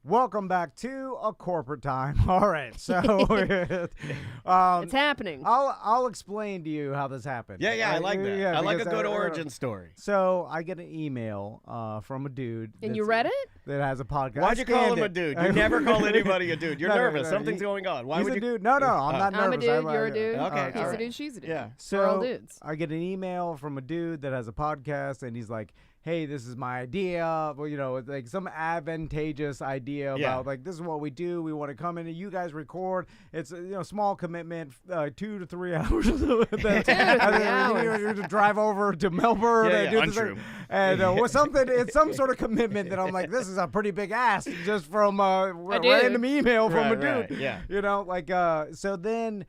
Welcome back to A Corporate Time. All right, so it's happening. I'll explain to you how this happened. Yeah, I like that. Yeah, I like a because, good origin story. So I get an email from a dude. And you read it? That has a podcast. Why'd you call him a dude? You never call anybody a dude. You're nervous. Something's going on. Why he's would a you? dude. No, I'm not nervous. I'm a dude. You're a dude. Okay, He's all a right. dude. She's a dude. Yeah. So we're all dudes. I get an email from a dude that has a podcast, and he's like, hey, this is my idea. Well, it's like some advantageous idea about like, this is what we do. We want to come in and you guys record. It's small commitment, 2 to 3 hours. 2 to 3 hours. To drive over to Melbourne and do this thing. And it's some sort of commitment that I'm like, this is a pretty big ask just from a random email from a dude. Right, yeah. So then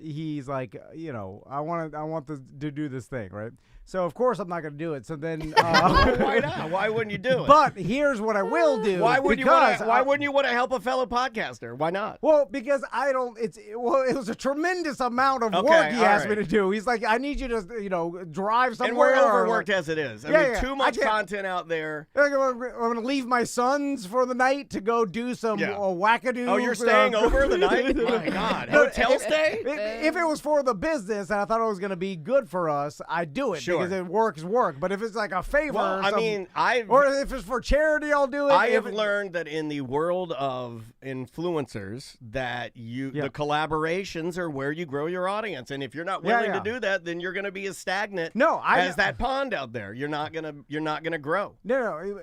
he's like, I want to do this thing, right? So of course I'm not going to do it. So then why not? Why wouldn't you do it? But here's what I will do. Why wouldn't you want to help a fellow podcaster? Why not? Well, because it was a tremendous amount of work he asked me to do. He's like, I need you to drive somewhere. And we're overworked as it is. I mean, too much content out there. I'm going to leave my sons for the night to go do some wackadoo. Oh, you're staying over the night? My God. Hotel stay? If it was for the business and I thought it was going to be good for us, I'd do it. Sure. Because it works. But if it's like a favor or if it's for charity, I'll do it. I have learned that in the world of influencers that the collaborations are where you grow your audience. And if you're not willing to do that, then you're going to be as stagnant as that pond out there. You're not going to grow. No,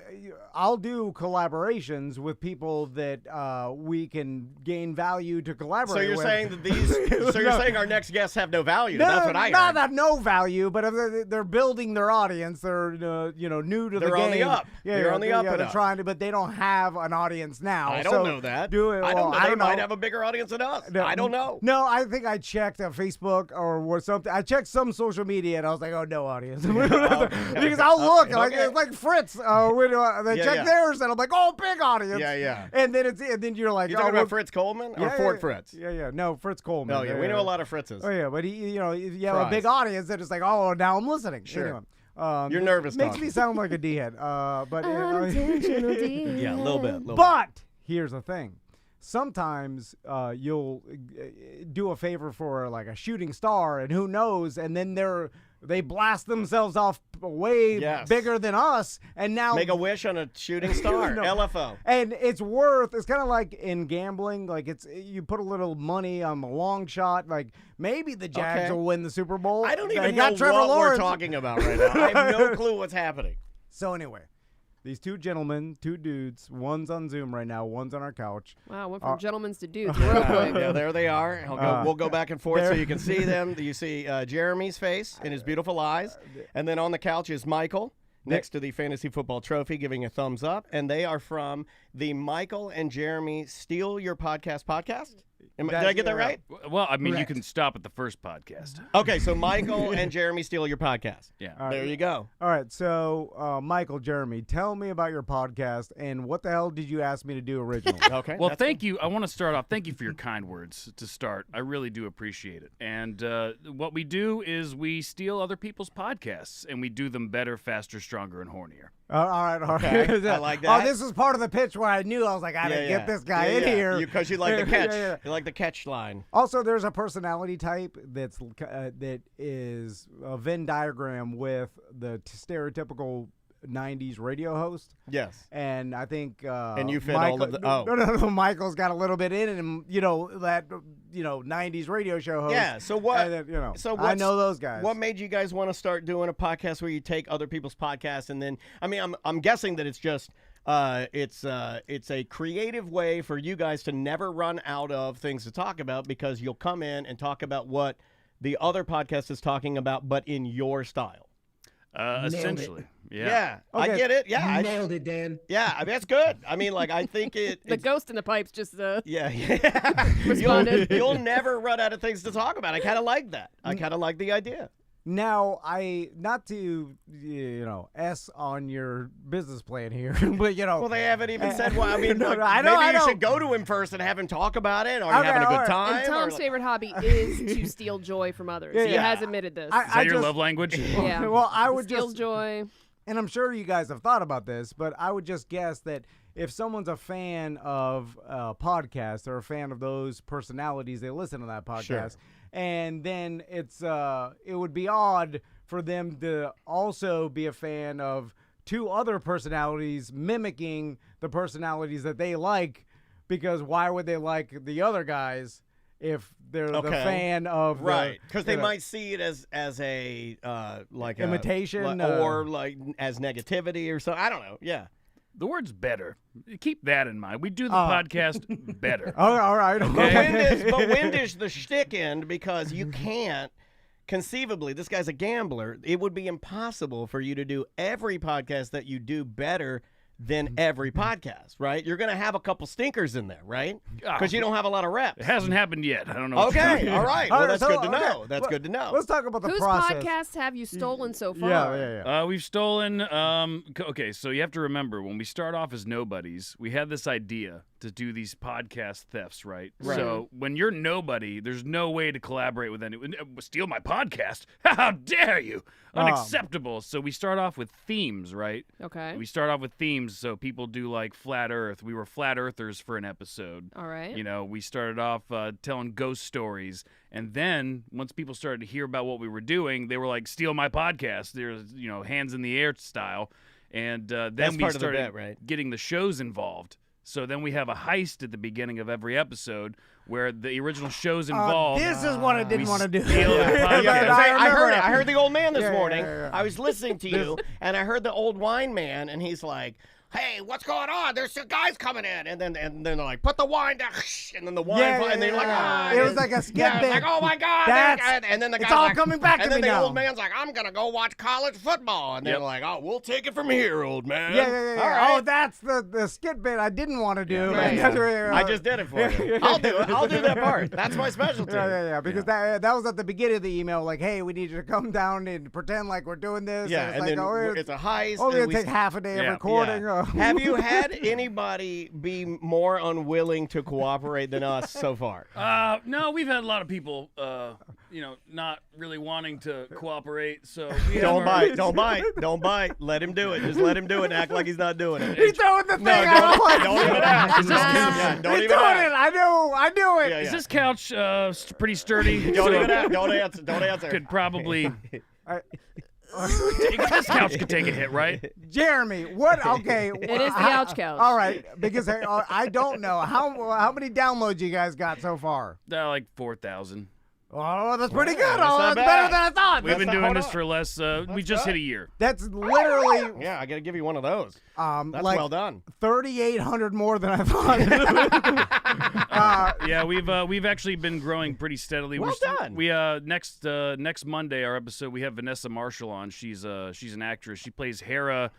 I'll do collaborations with people that we can gain value to collaborate with. So you're saying that you're saying our next guests have no value. That's what I heard. Not no value, but if they're building their audience. They're new to the game. They're on the up. They're on the up and they're up. trying to, but they don't have an audience now. I don't know that. I don't know. They might have a bigger audience than us. I don't know. No, I think I checked Facebook or something. I checked some social media and I was like, oh, no audience. Because I'll look it's like Fritz. They check theirs and I'm like, oh, big audience. Yeah. And then you're like, you're talking about Fritz Coleman or Fort Fritz? Yeah. No, Fritz Coleman. Oh yeah, we know a lot of Fritzes. Oh yeah, but if you have a big audience, then it's like, oh, now I'm listening. Sure. Anyway. You're nervous. Makes me sound like a D-head. But yeah, a little bit. But here's the thing: sometimes you'll do a favor for like a shooting star, and who knows? And then they blast themselves off way bigger than us, and now make a wish on a shooting star. LFO. And it's kind of like in gambling, like you put a little money on the long shot, like maybe the Jags will win the Super Bowl. I don't even know Trevor what Lawrence. we're talking about right now. I have no clue what's happening. So anyway, these two gentlemen, two dudes, one's on Zoom right now, one's on our couch. Wow, went from gentlemen to dudes real quick. Yeah, there they are. We'll go back and forth so you can see them. You see Jeremy's face and his beautiful eyes. And then on the couch is Michael next to the fantasy football trophy giving a thumbs up. And they are from the Michael and Jeremy Steal Your Podcast podcast. Did I get that right? Well, I mean, you can stop at the first podcast. Okay, so Michael and Jeremy Steal Your Podcast. Yeah. There you go. All right, so Michael, Jeremy, tell me about your podcast and what the hell did you ask me to do originally? Okay. Well, thank you. I want to start off. Thank you for your kind words to start. I really do appreciate it. And what we do is we steal other people's podcasts, and we do them better, faster, stronger, and hornier. All right. Okay. I like that. Oh, this was part of the pitch where I knew I was like, I gotta get this guy in here. Because you like the catch. You like the catch line. Also, there's a personality type that is a Venn diagram with the stereotypical 90s radio host. Yes. And I think and you fit Michael, all of the No, Michael's got a little bit in it, and that 90s radio show host. Yeah, so what then, I know those guys. What made you guys want to start doing a podcast where you take other people's podcasts and then I'm guessing that it's just it's a creative way for you guys to never run out of things to talk about because you'll come in and talk about what the other podcast is talking about, but in your style. Essentially. Yeah. Okay. I get it. Yeah. Nailed it, Dan. Yeah, I mean, that's good. I mean, like, I think The it's ghost in the pipes just responded. You'll never run out of things to talk about. I kind of like that. I kind of like the idea. Now, not to, S on your business plan here, but, Well, they haven't even said, well, I mean, No, like, no, I know, maybe I you know. should go to him first and have him talk about it. Are you Okay, having a all good right. time? And Tom's Or, favorite hobby is to steal joy from others. Yeah, He yeah. has admitted this. Is that your love language? Yeah. Well, I would Steal just, joy. and I'm sure you guys have thought about this, but I would just guess that if someone's a fan of podcasts or a fan of those personalities, they listen to that podcast. Sure. And then it would be odd for them to also be a fan of two other personalities mimicking the personalities that they like, because why would they like the other guys if they're the fan of right? Because they might see it as a like imitation or like as negativity or something. I don't know. Yeah. The word's better. Keep that in mind. We do the podcast better. Oh, all right. Okay. But when does the shtick end? Because you can't, conceivably, this guy's a gambler. It would be impossible for you to do every podcast that you do better than every podcast, right? You're going to have a couple stinkers in there, right? Because you don't have a lot of reps. It hasn't happened yet. I don't know. Okay, all right. Well, that's good to know. That's good to know. Let's talk about the Whose process. podcasts have you stolen so far? Yeah. We've stolen. Okay, so you have to remember, when we start off as nobodies, we had this idea to do these podcast thefts, right? So when you're nobody, there's no way to collaborate with anyone. Steal my podcast? How dare you? Unacceptable. So we start off with themes, right? Okay. We start off with themes, so people do like flat Earth. We were flat earthers for an episode. All right. You know, we started off telling ghost stories, and then once people started to hear about what we were doing, they were like, "Steal my podcast." There's, hands in the air style, and then we started getting the shows involved. So then we have a heist at the beginning of every episode where the original show's involved. This is what I didn't want to do. I heard the old man this morning. I was listening to you, and I heard the old wine man, and he's like, "Hey, what's going on? There's some guys coming in," and then they're like, "Put the wine down," and then the wine, and they're like, it was like a skit bit. It's like, "Oh my God!" And then the guy's all like, coming back to me now. And then the old man's like, "I'm gonna go watch college football," and they're like, "Oh, we'll take it from here, old man." Yeah. All right. Oh, that's the skit bit I didn't want to do. I just did it for you. I'll do it. I'll do that part. That's my specialty. Yeah. Because that was at the beginning of the email. Like, hey, we need you to come down and pretend like we're doing this. Yeah, and then it's a heist. Oh, it's gonna take half a day of recording. Yeah. Have you had anybody be more unwilling to cooperate than us so far? No, we've had a lot of people, not really wanting to cooperate. So don't bite. Let him do it. Just let him do it and act like he's not doing it. He's throwing the thing. Don't even ask. He's doing it. I do it. Is this couch pretty sturdy? Don't even ask. Don't answer. Could probably. This couch could take a hit, right? Jeremy, what? Okay. It is the couch couch. All right, because I don't know. How many downloads you guys got so far? Like 4,000. Oh, that's pretty good. That's better than I thought. We've been doing this for less. We just hit a year. That's literally. Yeah, I got to give you one of those. That's like well done. 3,800 more than I thought. Yeah, we've actually been growing pretty steadily. Well done. We next Monday, our episode, we have Vanessa Marshall on. She's an actress. She plays Hera.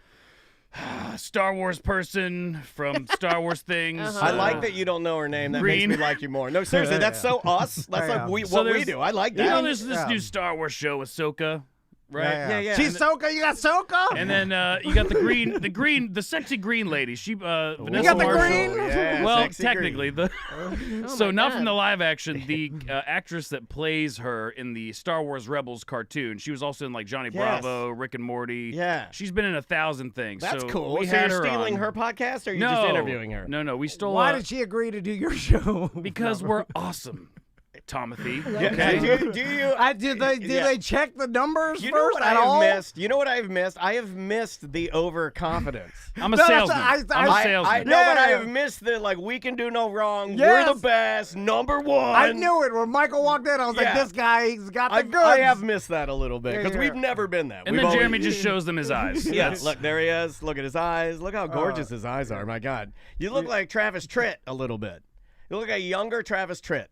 Star Wars person from Star Wars things. I like that you don't know her name. That makes me like you more. No, seriously, that's so us. That's like what we do. I like that. There's this new Star Wars show with Ahsoka. Right? Yeah. She's Soka. You got Soka? And then you got the sexy green lady. She Vanessa You got the Marshall. green? Yeah, Well, sexy technically, green. so not from God. the live action. The actress that plays her in the Star Wars Rebels cartoon. She was also in like Johnny Bravo, Rick and Morty. Yeah. She's been in 1,000 things. That's so cool. We So had you're her stealing on. her podcast, or are you No, just interviewing her? No, we stole. Why did she agree to do your show? Because we're awesome, Tomothy. Okay. Do they check the numbers you know first what at I have all? missed? You know what I have missed? I have missed the overconfidence. I'm a No, that's salesman. I- I'm a I- salesman. No, but I Yeah. have missed the we can do no wrong. Yes. We're the best. Number one. I knew it. When Michael walked in, I was like, Yeah. this guy's got the goods. I have missed that a little bit because Yeah. we've never been that. And We've then always- Jeremy just shows them his eyes. Yeah, That's- look, there he is. Look at his eyes. Look how gorgeous his eyes are. My God. You look like Travis Tritt a little bit. You look like a younger Travis Tritt.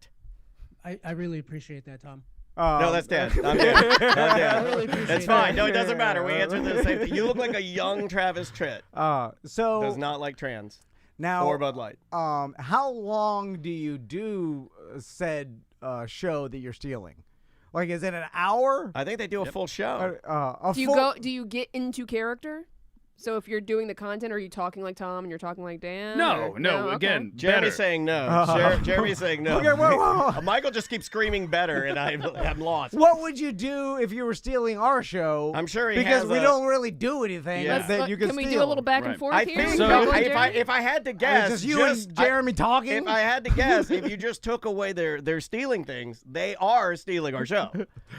I really appreciate that, Tom. No, that's dead. I'm dead. I really appreciate That's that. fine. No, it doesn't matter. We answered the same thing. You look like a young Travis Tritt. So Does not like trans now, or Bud Light. how long do you do said show that you're stealing? Like, is it an hour? I think they do a full show. A Do you full- do you get into character? So if you're doing the content, are you talking like Tom and you're talking like Dan? No, or- no. okay. Again, Jeremy's better. saying no. Jeremy's saying no. Okay, whoa. Michael just keeps screaming better, and I'm lost. What would you do if you were stealing our show? I'm sure he because has we a- don't really do anything Yeah. that you can Can we steal. do a little back and Right. forth I here? think So- Go on, if Jeremy. I had to guess, Just you and Jeremy talking? If I had to guess, if you just took away their stealing things, they are stealing our show.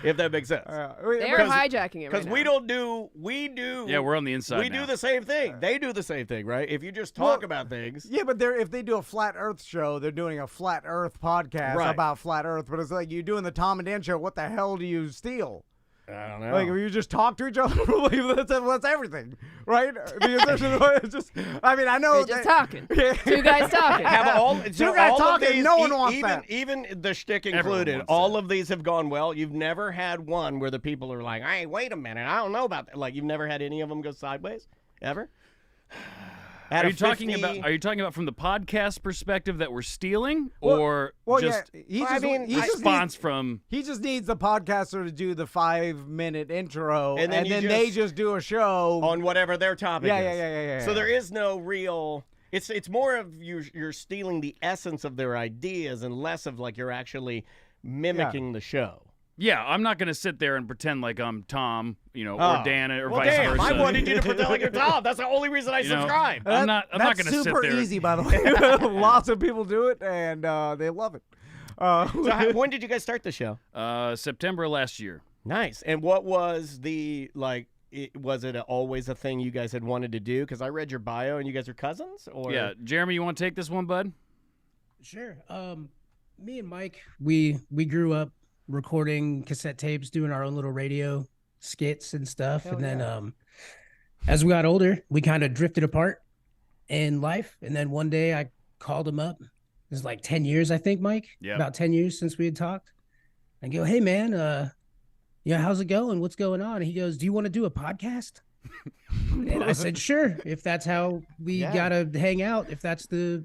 If that makes sense. They're hijacking it Because right we now. don't do. Yeah, we're on the inside We now. do the same thing. They do the same thing, right? If you just talk about things. Yeah, but if they do a flat Earth show, they're doing a flat Earth podcast Right. about flat Earth. But it's like you doing the Tom and Dan show. What the hell do you steal? I don't know. Like if you just talk to each other, like, that's everything, right? Because it's just, I mean, I know They're just that- talking. Two guys talking. Have all, Two guys all of talking, these, no one wants even, that. Even the shtick Everyone included, wants all that. of these have gone well. You've never had one where the people are like, hey, wait a minute, I don't know about that. Like, you've never had any of them go sideways? Ever? Are you talking about from the podcast perspective that we're stealing, or well, just yeah, he I just, mean, he just response needs, from? he just needs the podcaster to do the 5-minute intro, And then you they just- just do a show. on whatever their topic Yeah, is. yeah. So there is no real. It's more of you're stealing the essence of their ideas and less of like you're actually mimicking the show. Yeah, I'm not gonna sit there and pretend like I'm Tom, or Oh. Dan, or Well, vice damn, versa. I wanted you to pretend like you're Tom. That's the only reason I You know, subscribe. I'm not That's gonna sit super there. easy, by the way. Lots of people do it, and they love it. So when did you guys start the show? September last year. Nice. And what was the like? Was it always a thing you guys had wanted to do? Because I read your bio and you guys are cousins. Or Yeah, Jeremy, you want to take this one, bud? Sure. Me and Mike, we grew up recording cassette tapes, doing our own little radio skits and stuff. Hell and then as we got older, we kind of drifted apart in life. And then one day I called him up. It was like 10 years, I think, Mike. Yeah. About 10 years since we had talked. I go, hey man, how's it going? What's going on? And he goes, do you want to do a podcast? And I said, sure. If that's how we gotta hang out, if that's the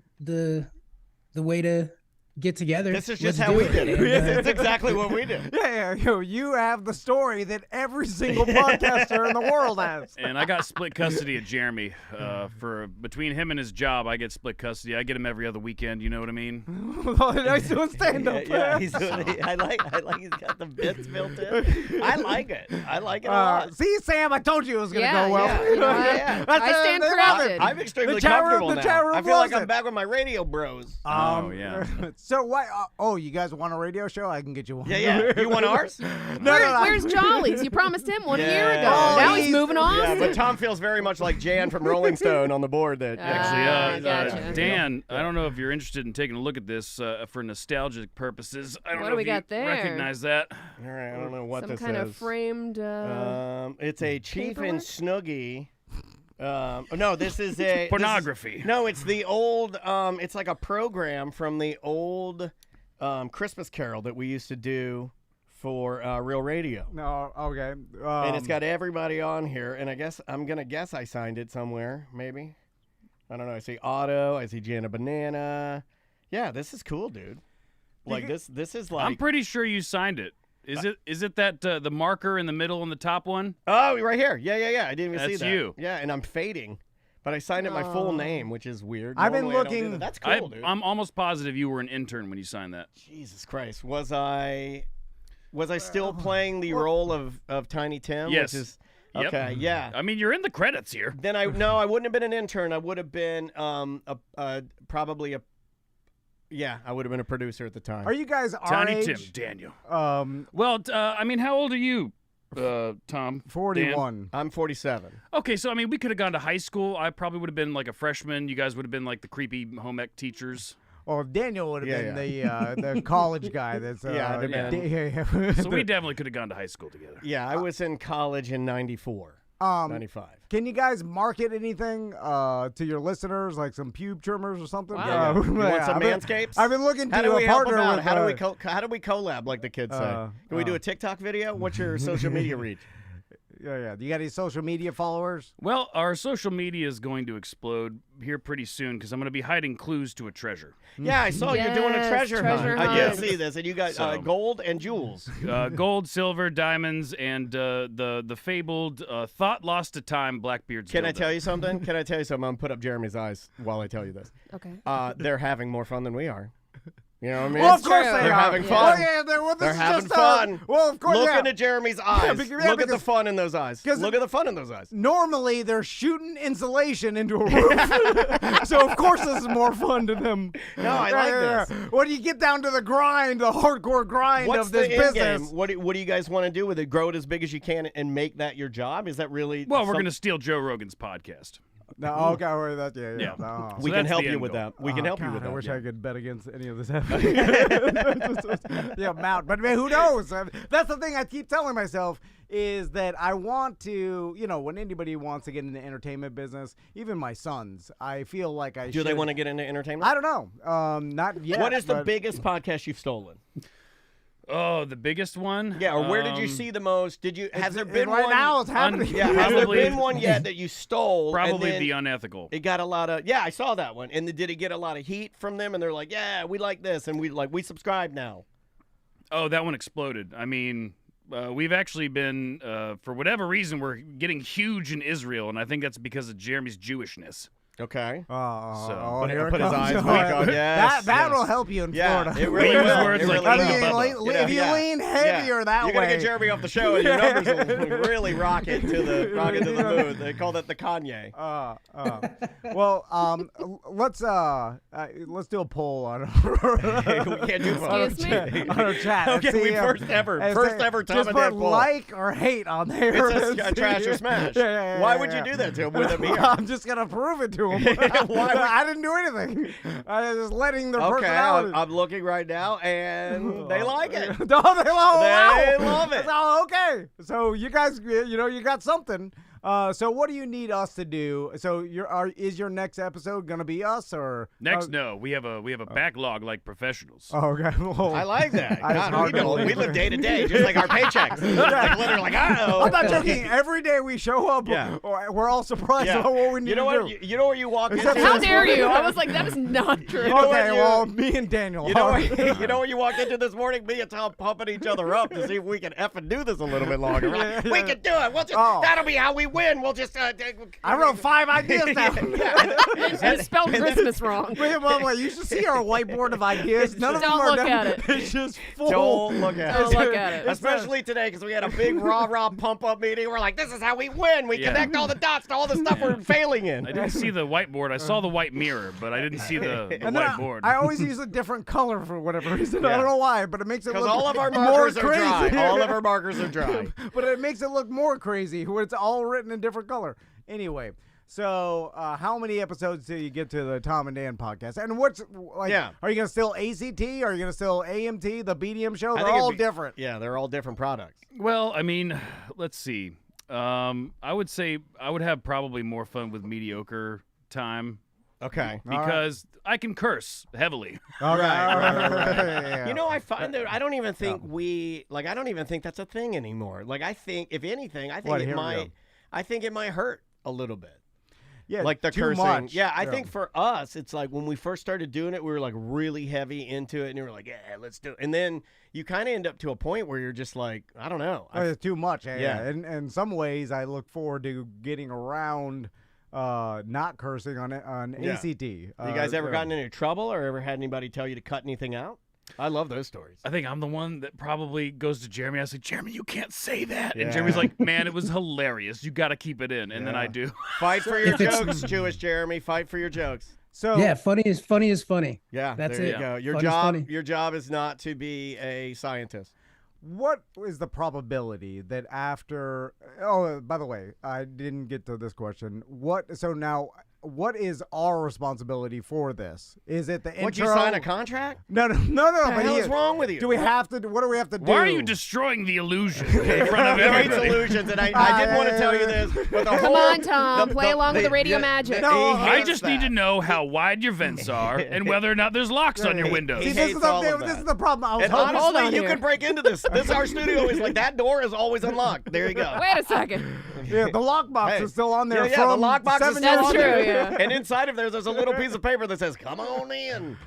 way to get together. This is just Let's how do we it. did it. And, This is exactly what we did. Yeah, you have the story that every single podcaster in the world has. And I got split custody of Jeremy. For between him and his job, I get split custody. I get him every other weekend. You know what I mean? Nice doing stand up. Yeah, I like he's got the bits built in. I like it. I like it a lot. See, Sam, I told you it was going to Yeah, go well. yeah, you know what? Yeah. I stand they love corrected. it. I'm extremely The chat room- comfortable the now. chat room I feel like loves I'm it. back with my radio bros. Oh, yeah. So why? You guys want a radio show? I can get you one. Yeah. You want ours? Where's Jollies? You promised him one a year ago. Yeah. Now he's moving on. Yeah, but Tom feels very much like Jan from Rolling Stone on the board. That Actually, gotcha. Dan, I don't know if you're interested in taking a look at this for nostalgic purposes. I don't What know do we if you got there? recognize that. All right, I don't know what Some this kind is. of framed. It's a Chief and paperwork? Snoogie. No, this is a Pornography. No, it's the old. It's like a program from the old Christmas Carol that we used to do for Real Radio. No, okay. And it's got everybody on here, and I'm gonna guess I signed it somewhere, maybe. I don't know. I see Otto. I see Jana Banana. Yeah, this is cool, dude. Like this is like. I'm pretty sure you signed it. Is it that the marker in the middle on the top one? Oh, right here. Yeah. I didn't even see That's that. you. Yeah, and I'm fading, but I signed it my full name, which is weird. I've been Normally I don't do looking- that. That's cool, dude. I'm almost positive you were an intern when you signed that. Jesus Christ, was I still playing the role of Tiny Tim? Yes. Which is, Yep. okay. Yeah. I mean, you're in the credits here. Then I wouldn't have been an intern. I would have been probably a. Yeah, I would have been a producer at the time. Are you guys our Tiny age? Tim, Daniel. Um, Well, I mean, how old are you, Tom? 41. I'm 47. Okay, so I mean, we could have gone to high school. I probably would have been like a freshman. You guys would have been like the creepy home ec teachers. Well, Daniel would have been the college guy. That's Yeah, I'd have been. So we definitely could have gone to high school together. Yeah, I was in college in 94, 95. Can you guys market anything to your listeners, like some pube trimmers or something? Wow. You want some I've been- manscapes? I've been looking to How do we help partner them out? with. How do we collab, like the kids say? Can we do a TikTok video? What's your social media reach? Yeah. You got any social media followers? Well, our social media is going to explode here pretty soon because I'm going to be hiding clues to a treasure. Yeah, I saw you're doing a treasure hunt. I did hunt. see this, and you got gold and jewels. Gold, silver, diamonds, and the fabled thought lost to time Blackbeard's Can I dildo. tell you something? I'm going to put up Jeremy's eyes while I tell you this. Okay. They're having more fun than we are. You know what I mean? Well, of course true. they They're are. having fun. Well, yeah, They're having fun. Well, of course, Look yeah. into Jeremy's eyes. Look at the fun in those eyes. Look at the fun in those eyes. Normally, they're shooting insulation into a roof. So, of course, this is more fun to them. No, I like this. When you get down to the grind, the hardcore grind What's of this the end business. game? What do you guys want to do with it? Grow it as big as you can and make that your job? Is that really? Well, we're going to steal Joe Rogan's podcast. No, okay, well, that, yeah. Yeah. Oh. We So can that's help the you end with goal. that. We can help you God, with that. I wish yeah. I could bet against any of this happening. The amount. But man, who knows? That's the thing I keep telling myself is that I want to, when anybody wants to get in the entertainment business, even my sons, I feel like I should. Do they want to get into entertainment? I don't know. Not yet. What is the but- biggest podcast you've stolen? Oh, the biggest one? Yeah, or where did you see the most? Has there been right one? now it's happening. Yeah, has there Probably- been one yet that you stole? and Probably then the unethical. It got a lot of. Yeah, I saw that one. And did it get a lot of heat from them? And they're like, yeah, we like this, and we subscribe now. Oh, that one exploded. I mean, we've actually been, for whatever reason, we're getting huge in Israel, and I think that's because of Jeremy's Jewishness. Okay. Oh, here it put his comes. eyes back on. Yes, That'll yes. help you in Yeah, Florida. it really We use will. words It like really Inga will. Bubba. If you lean heavier that You're way, gonna get Jeremy off the show, and your numbers will really rocket to the moon. They call that the Kanye. well, let's do a poll on We can't do both. Excuse me? on our chat. Okay, and see, first ever Tom just and put Dan poll. like or hate on there. It's a trash or smash. Yeah, Why would you do that to him with him here? I'm just gonna prove it to him. Why would- I didn't do anything. I was just letting their Okay, personality. I'm looking right now, and they like it. No, they love, They love it. Oh, okay. So you guys, you got something. So what do you need us to do? So is your next episode gonna be us or Next, no, we have a backlog like professionals. Oh, okay. Well, I like that. I just God, we live day to day, just like our paychecks. Like literally, like uh-oh. I'm not joking. Every day we show up, Yeah. we're all surprised about what we need You know to what? do. You know where you walk into. How dare you? I was like, that is not true. know what Okay, you- well, me and Daniel. You know, are. you know where you walked into this morning? Me and Tom pumping each other up to see if we can effing do this a little bit longer. We're like, we can do it. We'll just that'll be how we win. We'll just I wrote 5 ideas down. You spelled Christmas wrong. Wait, you should see our whiteboard of ideas. None of them Don't are look done. at it. It's just full. Don't look at Don't it. look at it. Especially today, because we had a big rah-rah pump-up meeting. We're like, this is how we win. We Yeah. connect all the dots to all the stuff we're failing in. I didn't see the whiteboard. I saw the white mirror, but I didn't see the And then whiteboard. I always use a different color for whatever reason. I Yeah. don't know why, but it makes it look Because all of our more markers are crazy. dry. All of our markers are dry. But it makes it look more crazy when it's all written in different color. Anyway, so how many episodes do you get to the Tom and Dan podcast? And what's like? Yeah. Are you gonna still ACT? Are you gonna still AMT? The BDM show? I They're think it'd all be- different. Yeah, they're all different products. Well, I mean, let's see. I would say I would have probably more fun with mediocre time Okay. because I can curse heavily. All You know, I find that I don't even think I don't even think that's a thing anymore. Like, I think, if anything, I think What, here we go. I think it might hurt a little bit. yeah, Like the too cursing. much. Yeah, I think for us, it's like when we first started doing it, we were like really heavy into it, and we were like, yeah, let's do it. And then you kind of end up to a point where you're just like, I don't know. It's too much. Yeah. Yeah. And in some ways, I look forward to getting around not cursing on Yeah. ACT. You guys ever gotten into trouble or ever had anybody tell you to cut anything out? I love those stories. I think I'm the one that probably goes to Jeremy. I say, Jeremy, you can't say that. Yeah. And Jeremy's like, man, it was hilarious. You got to keep it in. And then I do. Fight for your jokes, Jewish Jeremy. Fight for your jokes. So Yeah, funny is funny. Yeah, That's there it. you go. Funny. Your job is not to be a scientist. what is the probability that after? Oh, by the way, I didn't get to this question. So now, what is our responsibility for this? Is it the intro? Would you sign a contract? No. What the hell is wrong with you? Do we have to? What do we have to do? Why are you destroying the illusion in front of He hates everybody? illusions, and I didn't want to tell you this. But Come on, Tom. Play along with the radio magic. No, I just need to know how wide your vents are and whether or not there's locks on your windows. See, He this hates is all of this that. is the problem. I was And hoping. honestly, you can break into this. This our studio is like that door is always unlocked. There you go. Wait a second. Yeah, the lockbox is still on there. Yeah, from the lockbox is 7 still years on true, there. yeah. And inside of there's a little piece of paper that says, "Come on in."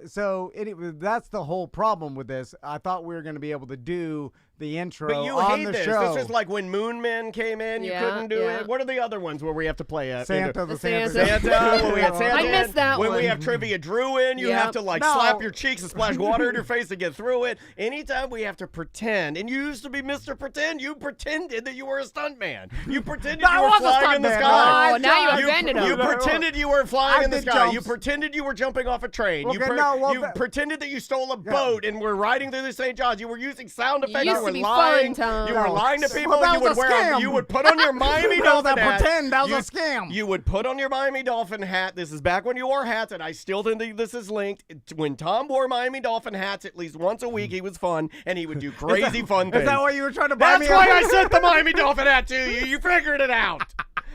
So that's the whole problem with this. I thought we were going to be able to do the intro But you on hate the this. show. This is like when Moon Men came in, you Yeah, couldn't do yeah. it. What are the other ones where we have to play Santa the Santa. Santa, when we had Santa I in, missed that when we one. have Trivia Drew in, you Yep. have to like No. slap your cheeks and splash water in your face to get through it. Anytime we have to pretend, and you used to be Mr. Pretend, you pretended that you were a stuntman. You pretended No, I you were was a flying in the stuntman. sky. Oh, now you You, offended you him. pretended you were flying I in the did sky. You jumps. pretended you were jumping off a train. You, Okay, no, well, you that- pretended that you stole a boat and were riding through the St. John's. You were using sound effects. used You to were be lying. fun, Tom. You were No. lying to Well, people. that You was would a wear. scam. You would put on your Miami That was Dolphin a hat. pretend. That was You- a scam. You would put on your Miami Dolphin hat. This is back when you wore hats, and I still think this is linked. When Tom wore Miami Dolphin hats at least once a week, he was fun, and he would do crazy fun things. Is that why you were trying to buy That's me? why I sent the Miami Dolphin hat to you. You figured it out.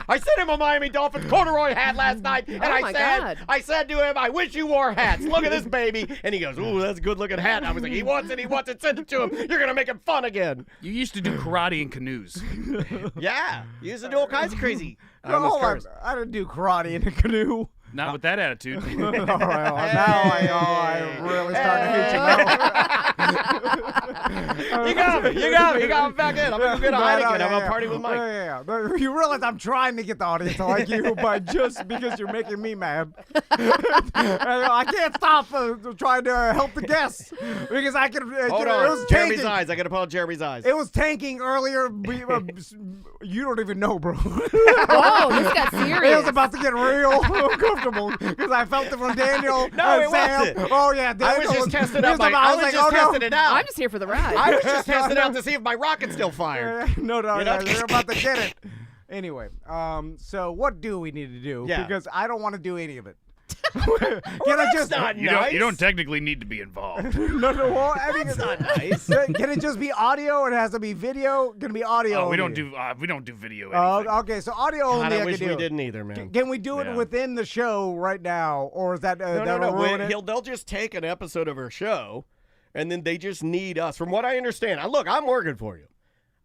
I sent him a Miami Dolphins corduroy hat last night, and Oh my God. I said to him, I wish you wore hats. Look at this baby. And he goes, ooh, that's a good looking hat. And I was like, he wants it, send it to him. You're going to make him fun again. You used to do karate in canoes. Yeah. You used to do all kinds of crazy. I No, almost hold on. cursed. I didn't do karate in a canoe. Not with that attitude. All right, well, now I'm really starting to hate you now. You got me back in. I'm going to get a Heineken. I'm going to party with Mike. Yeah. But you realize I'm trying to get the audience to like you, but just because you're making me mad. I can't stop trying to help the guests because I can. Hold it on. was Jeremy's tanking. eyes. I got to pull out Jeremy's eyes. It was tanking earlier. You don't even know, bro. Whoa, this got It serious. was about to get real uncomfortable because I felt it from Daniel. No, it Sam. wasn't. Oh yeah, Daniel. I was just testing he out was my. about- I was just testing it out. I'm just here for the ride. I was just testing out to see if my rocket's still fired. No, You know? you're about to get it. Anyway, so what do we need to do? Yeah. Because I don't want to do any of it. Can I just not You don't technically need to be involved. no? Well, I mean, That's not nice. Can it just be audio? It has to be video. Can it be audio? Oh, we only? don't do video. Anything. Okay, so audio God, only. I I wish can we do. didn't either, man. Can we do it Yeah. within the show right now, or is that that'll No. ruin it? They'll just take an episode of our show, and then they just need us. From what I understand, look, I'm working for you.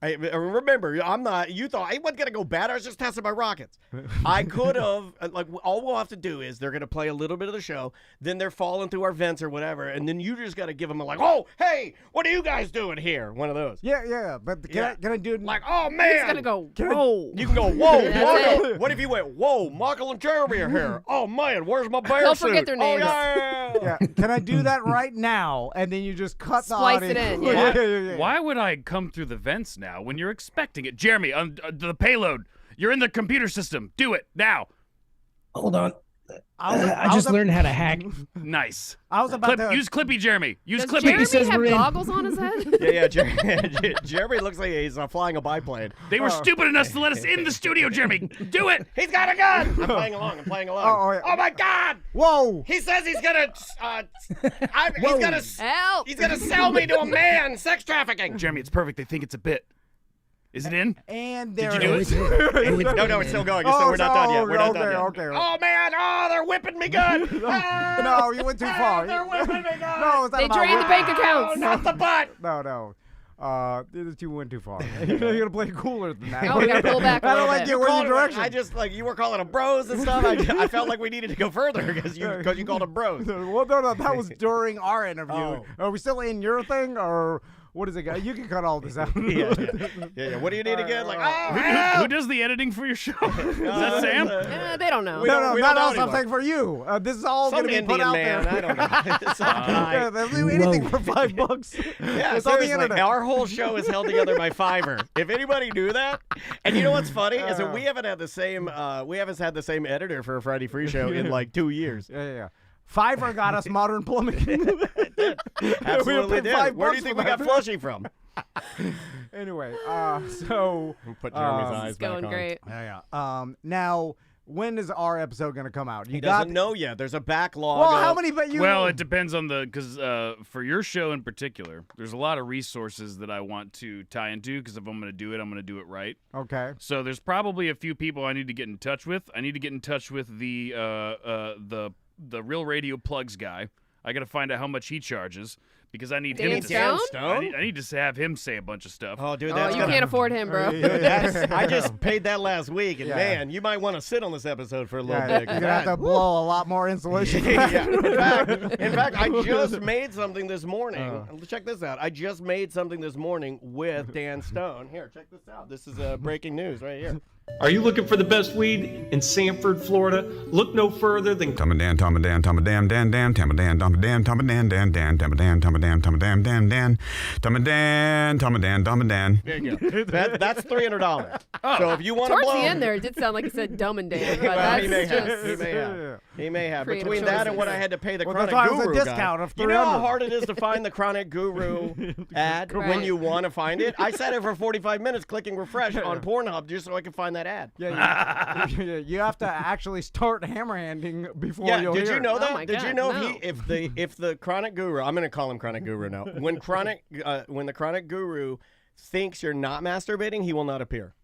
I remember, I'm not. You thought I wasn't gonna go bad. I was just testing my rockets. I could have. Like, all we'll have to do is they're gonna play a little bit of the show, then they're falling through our vents or whatever, and then you just gotta give them a like, oh, hey, what are you guys doing here? One of those. Yeah. But can I do it? Like, oh man, It's gonna go, whoa. You can go, whoa, That's Michael. it. What if you went, whoa, Michael and Jeremy are here? Oh man, where's my bear Don't suit? forget their names. Oh, yeah. Yeah. Can I do that right now? And then you just cut the Splice audio. it in, yeah. Why would I come through the vents now when you're expecting it? Jeremy, the payload. You're in the computer system. Do it now. Hold on. I I was just a- learned how to hack. Nice. I was about to. Use Clippy, Jeremy. Use Does Clippy. Jeremy says have we're in. goggles on his head? Yeah, Jeremy looks like he's flying a biplane. They were stupid enough to let us in the studio, Jeremy. Do it. He's got a gun. I'm playing along. yeah. Oh my God! Whoa! He says he's gonna. Help! He's gonna sell me to a man. Sex trafficking. Jeremy, it's perfect. They think it's a bit. Is it in? And Did there you do is- it? No, it's still going. We're not done yet. We're not done yet. Okay. Oh man! Oh, they're whipping me good. No, you went too far. They're whipping me good. No, it's not They about drained the whipping. bank accounts. Oh, not the butt. No. You went too far. You're gonna play cooler than that. Oh, we gotta pull back a I don't little like bit. your Called it- direction. I just like you were calling them bros and stuff. I felt like we needed to go further because you called them bros. Well, no, that was during our interview. Oh. Are we still in your thing, or what is it? You can cut all this out. Yeah. What do you need again? Like, oh, Who help! does the editing for your show? Is that Sam? They don't know. We don't- No, we not don't us. know I'm saying for you. This is all Some going to be Indian put out man. there. I don't know. Some guy. Yeah, they'll do anything Whoa. for $5. Yeah, It's on the seriously, internet. our whole show is held together by Fiverr. If anybody knew that, and you know what's funny is that we haven't had the same editor for a Friday Free Show in like 2 years. Yeah. Fiverr got us modern plumbing. Absolutely paid did. Where do you $5 think for we got that. Flushy from? Anyway, so Put Jeremy's eyes It's back going on. great. yeah. Now when is our episode going to come out? He doesn't know yet. There's a backlog. Well, how many? But you. Well, it depends on because for your show in particular, there's a lot of resources that I want to tie into because if I'm going to do it, I'm going to do it right. Okay. So there's probably a few people I need to get in touch with. I need to get in touch with the Real Radio Plugs guy. I got to find out how much he charges. Because I need him to I need to have him say a bunch of stuff. Oh, dude, you that's can't afford him, bro. I just paid that last week, and man, you might want to sit on this episode for a little bit. You're gonna have to blow a lot more insulation. In fact, I just made something this morning. Check this out. I just made something this morning with Dan Stone. Here, check this out. This is breaking news right here. Are you looking for the best weed in Sanford, Florida? Look no further than Tamadan, Tamadan, Tamadan, Dan, Dan, Tamadan, Tamadan, Tamadan, Dan, Dan, Tamadan, Tamadan, Tamadan, Dan, Dan, Tamadan, Tamadan, Tamadan. There you go. That's $300. So if you want to Towards blow the end there, it did sound like it said dumb and Dan. But well, that's he may just... have. He may have. Creative Between that and choices. what I had to pay the Well, Chronic that's why it was a Guru discount guy. of You know how $300. hard it is to find the Chronic Guru ad when Right. you want to find it? I sat there for 45 minutes clicking refresh on Pornhub just so I could find that ad. Yeah, you have to actually start hammer-handing before Yeah, you'll did hear you it. know Oh that? my Did you God, know no. if the Chronic Guru, I'm going to call him Chronic Guru now. When the Chronic Guru thinks you're not masturbating, he will not appear.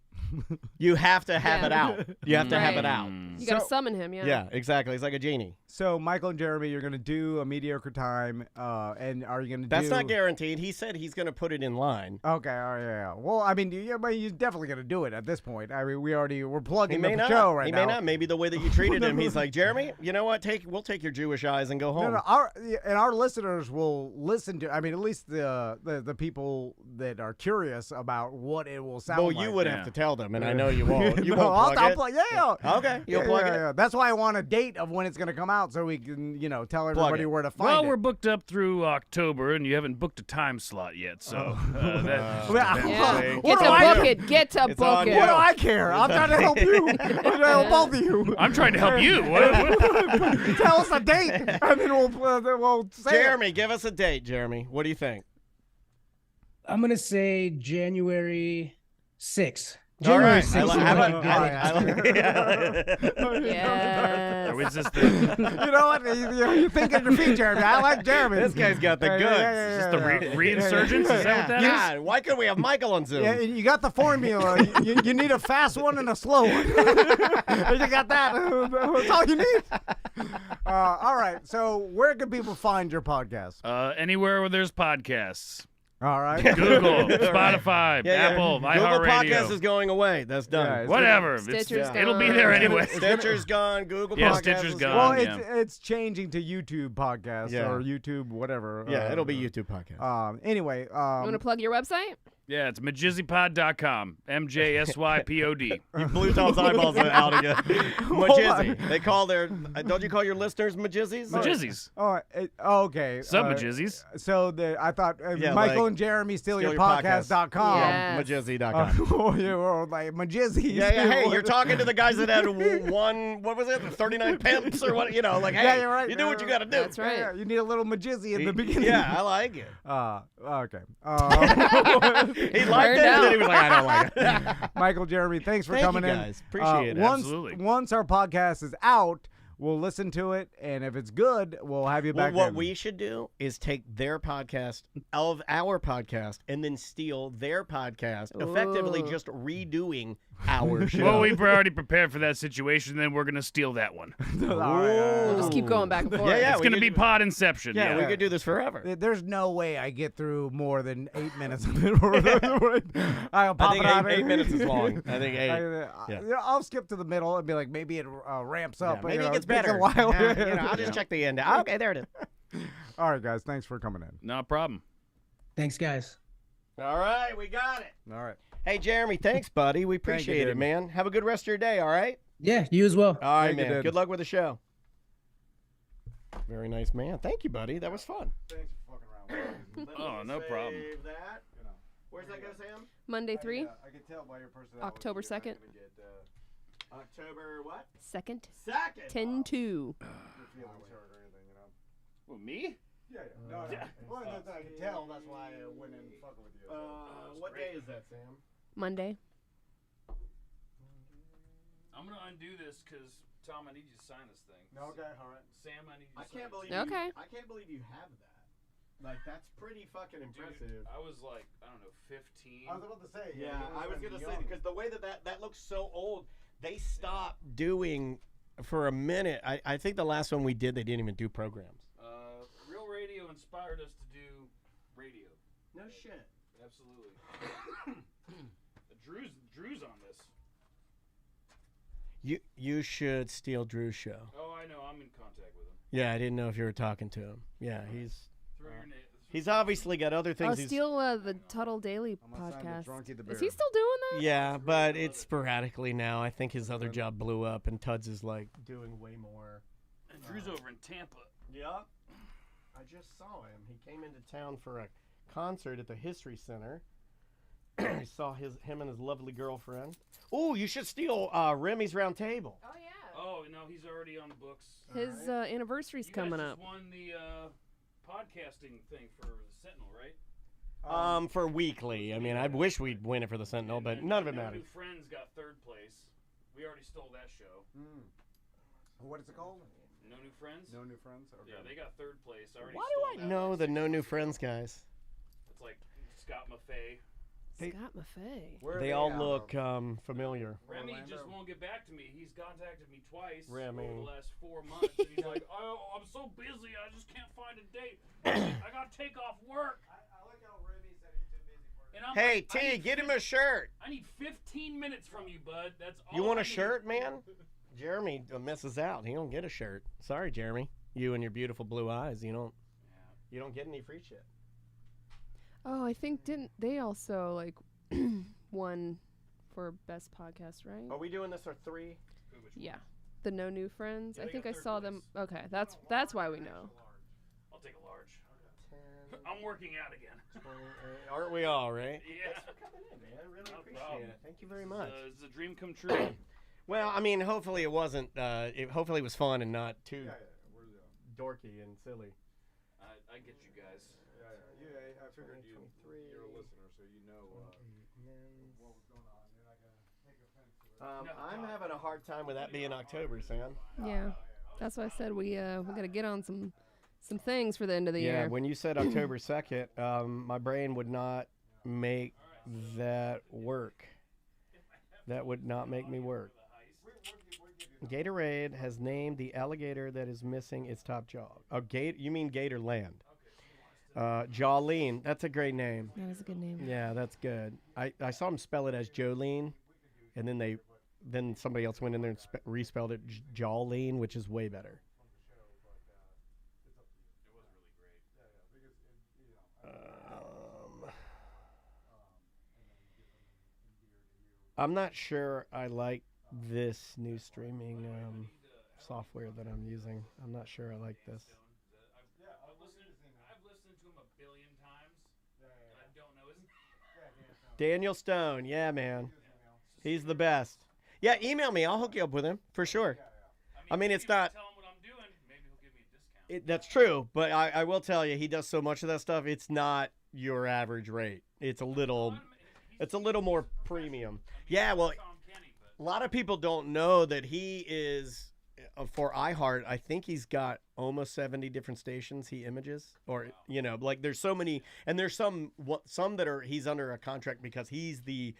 You have to have Yeah. it out. You have to have it Right. out. You got to So- summon him, yeah. Yeah, exactly. It's like a genie. So, Michael and Jeremy, you're going to do a mediocre time, and are you going to do... That's not guaranteed. He said he's going to put it in line. Okay, oh, yeah. Well, I mean, but you're definitely going to do it at this point. I mean, we're plugging He may the not. show right he now. may not. Maybe the way that you treated him, he's like, Jeremy, you know what? We'll take your Jewish eyes and go home. No, our listeners will listen to. I mean, at least the people that are curious about what it will sound Well, like. you would have to tell them, and I know you won't. You No, won't I'll plug it. yeah. Okay, you'll plug it. Yeah. That's why I want a date of when it's going to come out, so we can, tell Plug everybody it. where to find Well, it. we're booked up through October, and you haven't booked a time slot yet, so Yeah. Yeah. What Get do to I book do? it. Get to It's book on it. you. What do I care? I'm trying to help you. I'm trying to help both of you. I'm trying to help you. What? Tell us a date, and then we'll say Jeremy, give us a date, Jeremy. What do you think? I'm gonna say January 6th. All January right. 6th. Yes. Or is this the, You know what? You think of your feet, Jeremy. I like Jeremy. This guy's got the goods. Yeah, is this the reinsurgence? Is that what that is? God, why couldn't we have Michael on Zoom? Yeah, you got the formula. you need a fast one and a slow one. You got that. That's all you need. All right. So where can people find your podcast? Anywhere where there's podcasts. All right. Google, Spotify, Apple, Google iHeartRadio. Podcast is going away. That's done. Yeah, it's Whatever. Stitcher's gone. It'll be there anyway. Stitcher's gone. Google Yeah, Podcast Stitcher's is gone. Well, Yeah. it's changing to YouTube podcast Yeah. or YouTube whatever. Yeah, it'll be YouTube Podcast. Anyway. You want to plug your website? Yeah, it's majizzypod.com. MJSYPOD. You blew Tom's eyeballs out again. Majizzy. They call their. Don't you call your listeners Majizzies? Majizzies. Okay. Sub Majizzies. So I thought Yeah, Michael like, and Jeremy StealYourPodcast.com. stealyourpodcast.com. Yeah. Majizzy.com. Oh, yeah, or like Majizzies. Yeah, hey, you're talking to the guys that had what was it, 39 pimps or what, like, hey, Yeah, you're right. you do what you got to do. That's right. Yeah, you need a little Majizzy in the beginning. Yeah, I like it. Okay. He liked Word it, and out. then he was like, I don't like it. Michael, Jeremy, thanks for Thank coming you in. guys. Appreciate it. Absolutely. Once our podcast is out, we'll listen to it, and if it's good, we'll have you Well, back. what in. we should do is take their podcast of our podcast and then steal their podcast, effectively Ooh. just redoing our show. Well, we've already prepared for that situation, then we're going to steal that one. All right. We'll just keep going back and forth. Yeah, It's we going to could be do- pod inception. Yeah, we could do this forever. There's no way I get through more than 8 minutes of it. I'll pop I think it out. 8 minutes is long. I think 8. Yeah, I'll skip to the middle and be like, maybe it ramps up. Maybe it gets takes better. a while. I'll just check the end. Okay, there it is. All right, guys. Thanks for coming in. No problem. Thanks, guys. All right, we got it. All right. Hey, Jeremy, thanks, buddy. We Thank you, appreciate it, dude. man. Have a good rest of your day, all right? Yeah, you as well. All right, Thank you, man. dude. Good luck with the show. Very nice, man. Thank you, buddy. That was fun. Thanks for fucking around. Oh, no problem. Save that. Where's that go, Sam? Monday 3, I can tell by your personality. October 2nd. October what? 2nd, 2nd. 10/2. Well, me? Yeah. No. Well, I can tell. That's why I went and fucking with you. What day is that, Sam? Monday. I'm gonna undo this because Tom, I need you to sign this thing. Okay, all right. Sam, I need you to I sign can't believe Okay. I can't believe you have that. Like, that's pretty fucking impressive. Dude, I was like, I don't know, 15. I was about to say. Yeah, I was gonna say because the way that looks so old, they stopped doing for a minute. I think the last one we did, they didn't even do programs. Real radio inspired us to do radio. No shit. Absolutely. Drew's on this. You should steal Drew's show. Oh, I know. I'm in contact with him. Yeah, I didn't know if you were talking to him. Yeah, he's Throw obviously got other things. I'll steal the Tuttle Daily podcast. Is he Bear. still doing that? Yeah, but it's sporadically now. I think his other job blew up, and Tuds is like doing way more. And Drew's over in Tampa. Yep. I just saw him. He came into town for a concert at the History Center. I saw him and his lovely girlfriend. Oh, you should steal Remy's Round Table. Oh yeah. Oh no, he's already on the books. His anniversary's coming up. You guys just won the podcasting thing for the Sentinel, right? For weekly. I mean, I wish we'd win it for the Sentinel, but none of it matters. No New Friends got 3rd place. We already stole that show. What is it called? No New Friends? No New Friends? Okay. Yeah, they got 3rd place. I already Why stole do I that know one. the No New Friends guys? It's like Scott Maffei. Scott Maffei. They all look familiar. Remy Orlando. just won't get back to me. He's contacted me twice Remy. over the last 4 months, and he's like, "Oh, I'm so busy, I just can't find a date. I gotta take off work." I like how Remy said he's too busy for it. And I'm Hey, like, T, get him a shirt. I need 15 minutes from you, bud. That's all. You want I a need. shirt, man? Jeremy misses out. He don't get a shirt. Sorry, Jeremy. You and your beautiful blue eyes. You don't get any free shit. Oh, I think didn't they also like won for best podcast, right? Are we doing this for 3? Yeah. The No New Friends. Yeah, I they think got I 3rd saw place. them. Okay, that's why we know. I'll take a large. I'm working out again. Aren't we all, right? Yeah. Thanks for coming in, man. Really No appreciate problem. it. Thank you very much. It's a dream come true. Well, I mean, hopefully it wasn't. Hopefully it was fun and not too dorky and silly. I get you guys. Yeah, I figured you're a listener, so you know what was going on. You're not going to take offense to it. I'm having a hard time with that being October, Sam. Yeah. That's why I said we got to get on some things for the end of the Yeah, year. when you said October 2nd, my brain would not make that work. That would not make me work. Gatorade has named the alligator that is missing its top jaw. Oh, you mean Gatorland. Jolene, that's a great name. That is a good name. Yeah, that's good. I saw him spell it as Jolene, and then somebody else went in there and respelled it Jolene, which is way better. I'm not sure I like this new streaming software that I'm using. I'm not sure I like this. I've listened to him a billion times, and I don't know his name. Daniel Stone, yeah, man. He's the best. Yeah, email me. I'll hook you up with him, for sure. I mean, it's not... Tell him what I'm doing, maybe he'll give me a discount. That's true, but I will tell you, he does so much of that stuff, it's not your average rate. It's a little more premium. Yeah, well, a lot of people don't know that he is, for iHeart, I think he's got almost 70 different stations he images. Or, like there's so many, and there's some that he's under a contract because he's the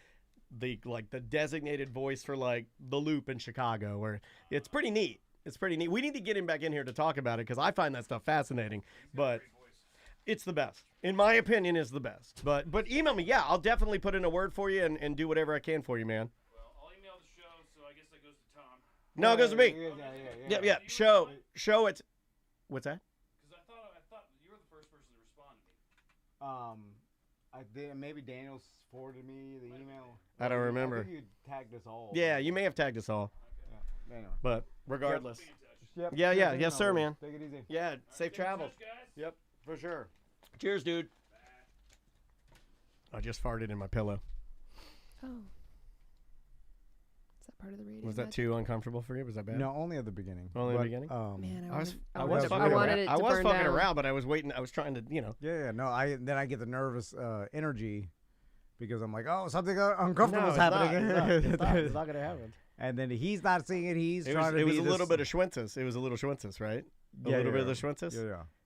designated voice for like the Loop in Chicago, or it's pretty neat. It's pretty neat. We need to get him back in here to talk about it because I find that stuff fascinating. But it's the best. In my opinion, is the best. But email me. Yeah, I'll definitely put in a word for you and do whatever I can for you, man. Well, I'll email the show, so I guess that goes to Tom. No, it goes to me. Yeah. Show it. What's that? Because I thought you were the first person to respond to me. I did. Maybe Daniel forwarded me the email. I don't remember. I think you tagged us all. Yeah, you may have tagged us all. Yeah. Anyway. But regardless. Yep. Yeah. Yes, sir, man. Take it easy. Yeah, safe travels. Guys. Yep, for sure. Cheers, dude. I just farted in my pillow. Oh. Is that part of the radio? Was that too uncomfortable for you? Was that bad? No, only at the beginning. Only at the beginning? Man, I was wanted fucking it around. to burn down. Around, but I was waiting. I was trying to, Yeah. No, I get the nervous energy because I'm like, oh, something uncomfortable is No, it's happening. not. It's not gonna happen. and then he's not seeing it. He's trying to. It was be a little bit of Schwintzes. It was a little Schwintzes, right? A little bit of the Schwintzes.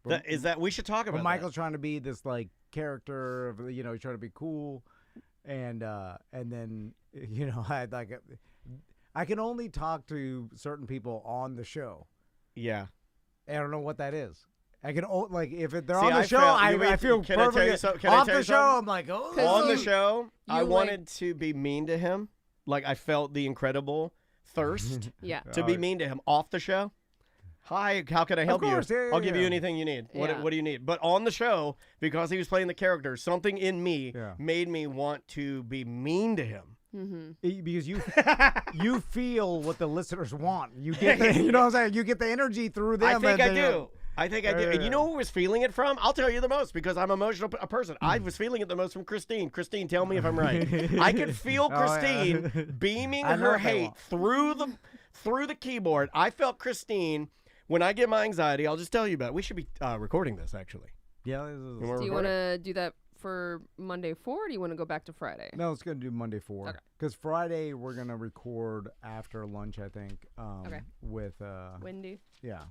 Yeah. Is that we should talk about? Michael's trying to be this like character of he's trying to be cool, and then I can only talk to certain people on the show. Yeah. I don't know what that is. I can if they're See, on the show, I feel can I tell you perfect. Can I Off tell you the show, something? I'm like, oh. On the show, I wanted to be mean to him. Like I felt the incredible thirst to be mean to him. Off the show, hi, how can I help you? I'll give you anything you need. What do you need? But on the show, because he was playing the character, something in me made me want to be mean to him. Mm-hmm. Because you feel what the listeners want. You get what I'm saying. You get the energy through them. I think I do. And you know who was feeling it from? I'll tell you the most because I'm an emotional person. I was feeling it the most from Christine. Christine, tell me if I'm right. I could feel Christine beaming her hate through the keyboard. I felt Christine when I get my anxiety. I'll just tell you about it. We should be recording this actually. Yeah. Do you want to do that for Monday 4, or do you want to go back to Friday? No, it's going to do Monday 4. Because Friday we're going to record after lunch, I think. With Wendy. Yeah.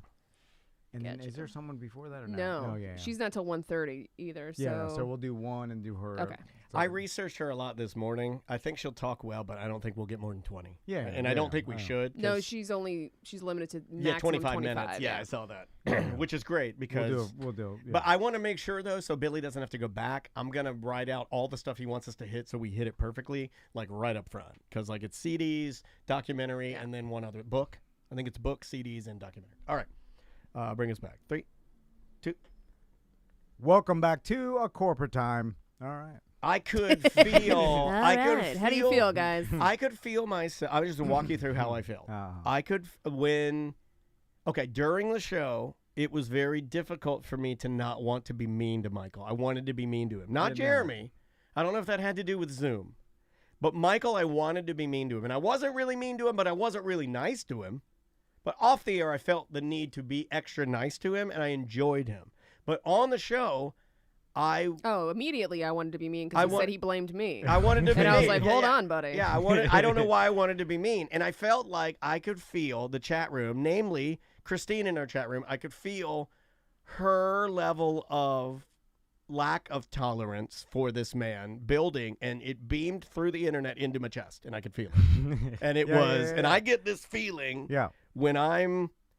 And then is there someone before that or no? No, she's not till 1:30 either. So yeah, so we'll do one and do her. Okay. So I researched her a lot this morning. I think she'll talk well, but I don't think we'll get more than 20. Yeah, and I don't think we should. No, she's limited to maximum 25 minutes. Yeah, I saw that, which is great because we'll do. Yeah. But I want to make sure though, so Billy doesn't have to go back. I'm gonna write out all the stuff he wants us to hit, so we hit it perfectly, like right up front, because like it's CDs, documentary, and then one other book. I think it's book, CDs, and documentary. All right, bring us back. 3, 2. Welcome back to a corporate time. All right. I could feel. How do you feel, guys? I could feel myself. I was just walk you through how I felt. I could during the show, it was very difficult for me to not want to be mean to Michael. I wanted to be mean to him, not Jeremy. I don't know if that had to do with Zoom, but Michael, I wanted to be mean to him, and I wasn't really mean to him, but I wasn't really nice to him. But off the air, I felt the need to be extra nice to him, and I enjoyed him. But on the show, immediately I wanted to be mean because he said he blamed me. I wanted to be mean. And I was like, hold on, buddy. Yeah, I don't know why I wanted to be mean. And I felt like I could feel the chat room, namely Christine in our chat room, I could feel her level of lack of tolerance for this man building, and it beamed through the internet into my chest, and I could feel it. And it was, and I get this feeling when I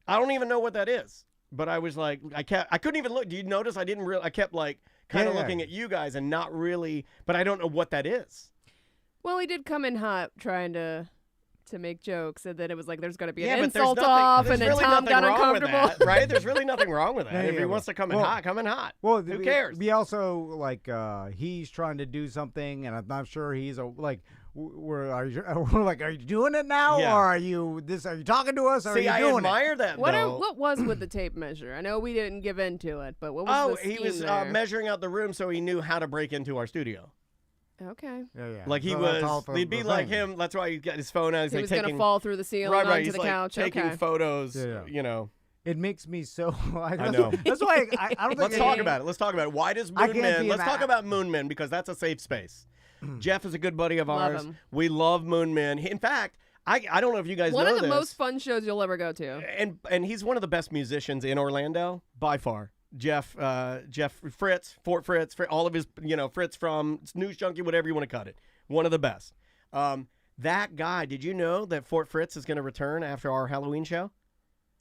don't even know what that is. But I was like, I couldn't even look. Do you notice I didn't really, I kept like kind of looking at you guys and not really, but I don't know what that is. Well, he did come in hot trying to make jokes, and then it was like there's going to be an insult off, and then really Tom got uncomfortable. That, right? There's really nothing wrong with that. If he wants to come in hot, come in hot. Well, who cares? We also like he's trying to do something, and I'm not sure he's we're like, are you doing it now, or are you talking to us? Or See, are you doing admire that. What was with the tape measure? I know we didn't give into it, but what was the scheme he was measuring out the room so he knew how to break into our studio. Okay. Yeah. Like he was, he'd be like him. That's why he got his phone out. He was going to fall through the ceiling onto the couch. Taking photos, you know. It makes me so. I know. That's why I don't think. Let's talk about it. Why does Moon Men? Let's talk about Moon Men because that's a safe space. Jeff is a good buddy of ours. Him. We love Moon Men. In fact, I don't know if you guys know this. One of the most fun shows you'll ever go to. And he's one of the best musicians in Orlando by far. Jeff Fritz, Fort Fritz, all of his, Fritz from News Junkie, whatever you want to cut it. One of the best. That guy, did you know that Fort Fritz is going to return after our Halloween show?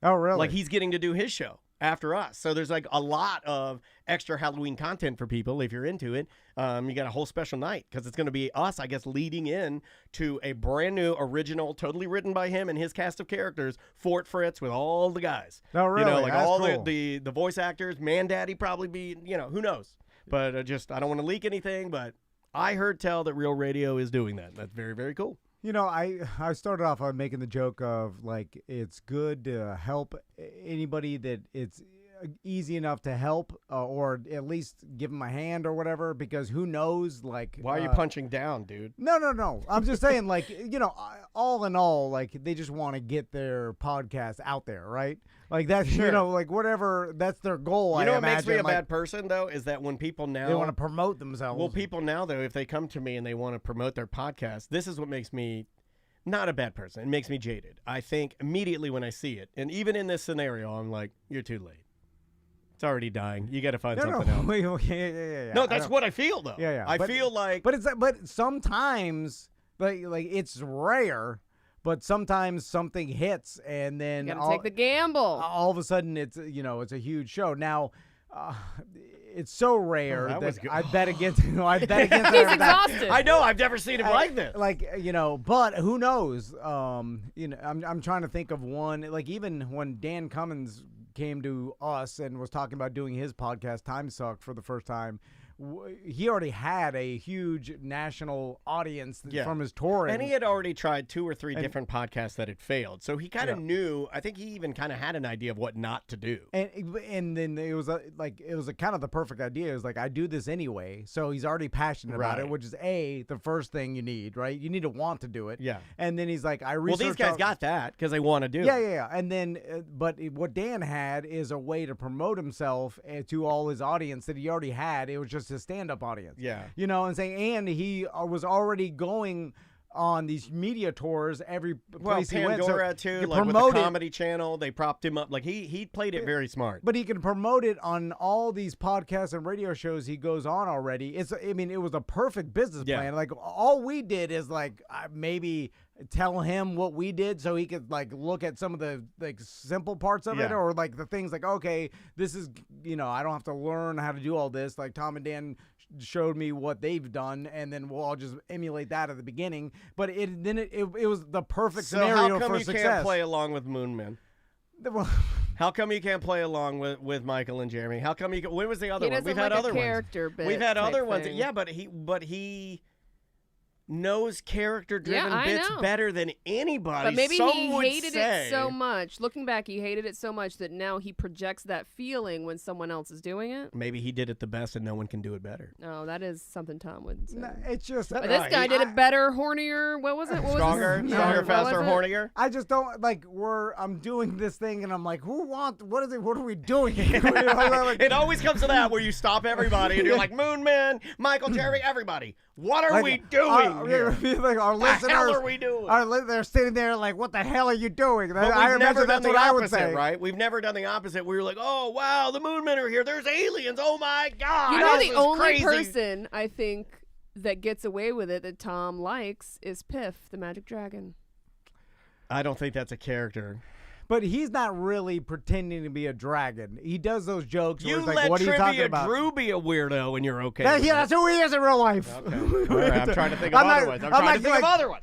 Oh, really? Like he's getting to do his show after us. So there's like a lot of extra Halloween content for people if you're into it. You got a whole special night because it's going to be us, I guess, leading in to a brand new original, totally written by him and his cast of characters, Fort Fritz with all the guys. Oh, really? Like that's all cool. the voice actors, Man Daddy probably be, who knows? But I don't want to leak anything, but I heard tell that Real Radio is doing that. That's very, very cool. I started off on making the joke of like it's good to help anybody that it's easy enough to help or at least give them a hand or whatever, because who knows, like why are you punching down, dude? No. I'm just saying, like, all in all, like they just want to get their podcast out there, right? Like that's like whatever, that's their goal. What makes me a bad person though is that when people now they want to promote themselves. Well, people now though, if they come to me and they want to promote their podcast, this is what makes me not a bad person. It makes me jaded. I think immediately when I see it, and even in this scenario, I'm like, you're too late. It's already dying. You got to find something else. Yeah. No, that's what I feel though. Yeah. I feel like, but sometimes, like it's rare. But sometimes something hits, and then you gotta take the gamble. All of a sudden, it's a huge show. Now, it's so rare that I bet against. I bet against. He's exhausted. I know. I've never seen it like this. But who knows? I'm trying to think of one. Like even when Dan Cummins came to us and was talking about doing his podcast, Time Suck, for the first time. He already had a huge national audience from his touring. And he had already tried 2 or 3 different podcasts that had failed. So he kind of knew, I think he even kind of had an idea of what not to do. And then it was kind of the perfect idea. It was like, I do this anyway. So he's already passionate about it, which is the first thing you need, right? You need to want to do it. Yeah. And then he's like, I researched. Well, these guys got that because they want to do it. Yeah. And then, but what Dan had is a way to promote himself to all his audience that he already had. It was just his stand-up audience. Yeah. You know what I'm saying? And he was already going on these media tours every place he went. Pandora too, like with the Comedy Channel, they propped him up. Like he played it very smart. But he can promote it on all these podcasts and radio shows he goes on already. It was a perfect business plan. Like all we did is like maybe tell him what we did so he could like look at some of the like simple parts of it, or like the things like, okay, this is, I don't have to learn how to do all this. Like Tom and Dan showed me what they've done, and then we'll all just emulate that at the beginning. But it was the perfect scenario for success. So how come you can't play along with Moonman? How come you can't play along with Michael and Jeremy? How come when was the other one? We've had other ones. We've had other ones. Yeah, but he knows character-driven bits better than anybody. But maybe he hated it so much. Looking back, he hated it so much that now he projects that feeling when someone else is doing it. Maybe he did it the best and no one can do it better. Oh, that is something Tom would say. No, it's just... But this guy did it better, hornier. What was it? Stronger, faster, hornier. I just don't, like, I'm doing this thing and I'm like, what is it? What are we doing? It always comes to that where you stop everybody and you're like, Moonman, Michael, Jerry, everybody. What are we doing? Like our listeners, the hell are we doing? They're sitting there like, what the hell are you doing? I remember that's what I would say, right? We've never done the opposite. We were like, oh wow, the Moonmen are here. There's aliens. Oh my god! The only person I think that gets away with it that Tom likes is Piff, the magic dragon. I don't think that's a character. But he's not really pretending to be a dragon. He does those jokes where you he's like, what are you talking about? Drew be a weirdo and you're okay. That's who he is in real life. Okay. All right, I'm trying to think of other ones. I'm trying to think of other ones.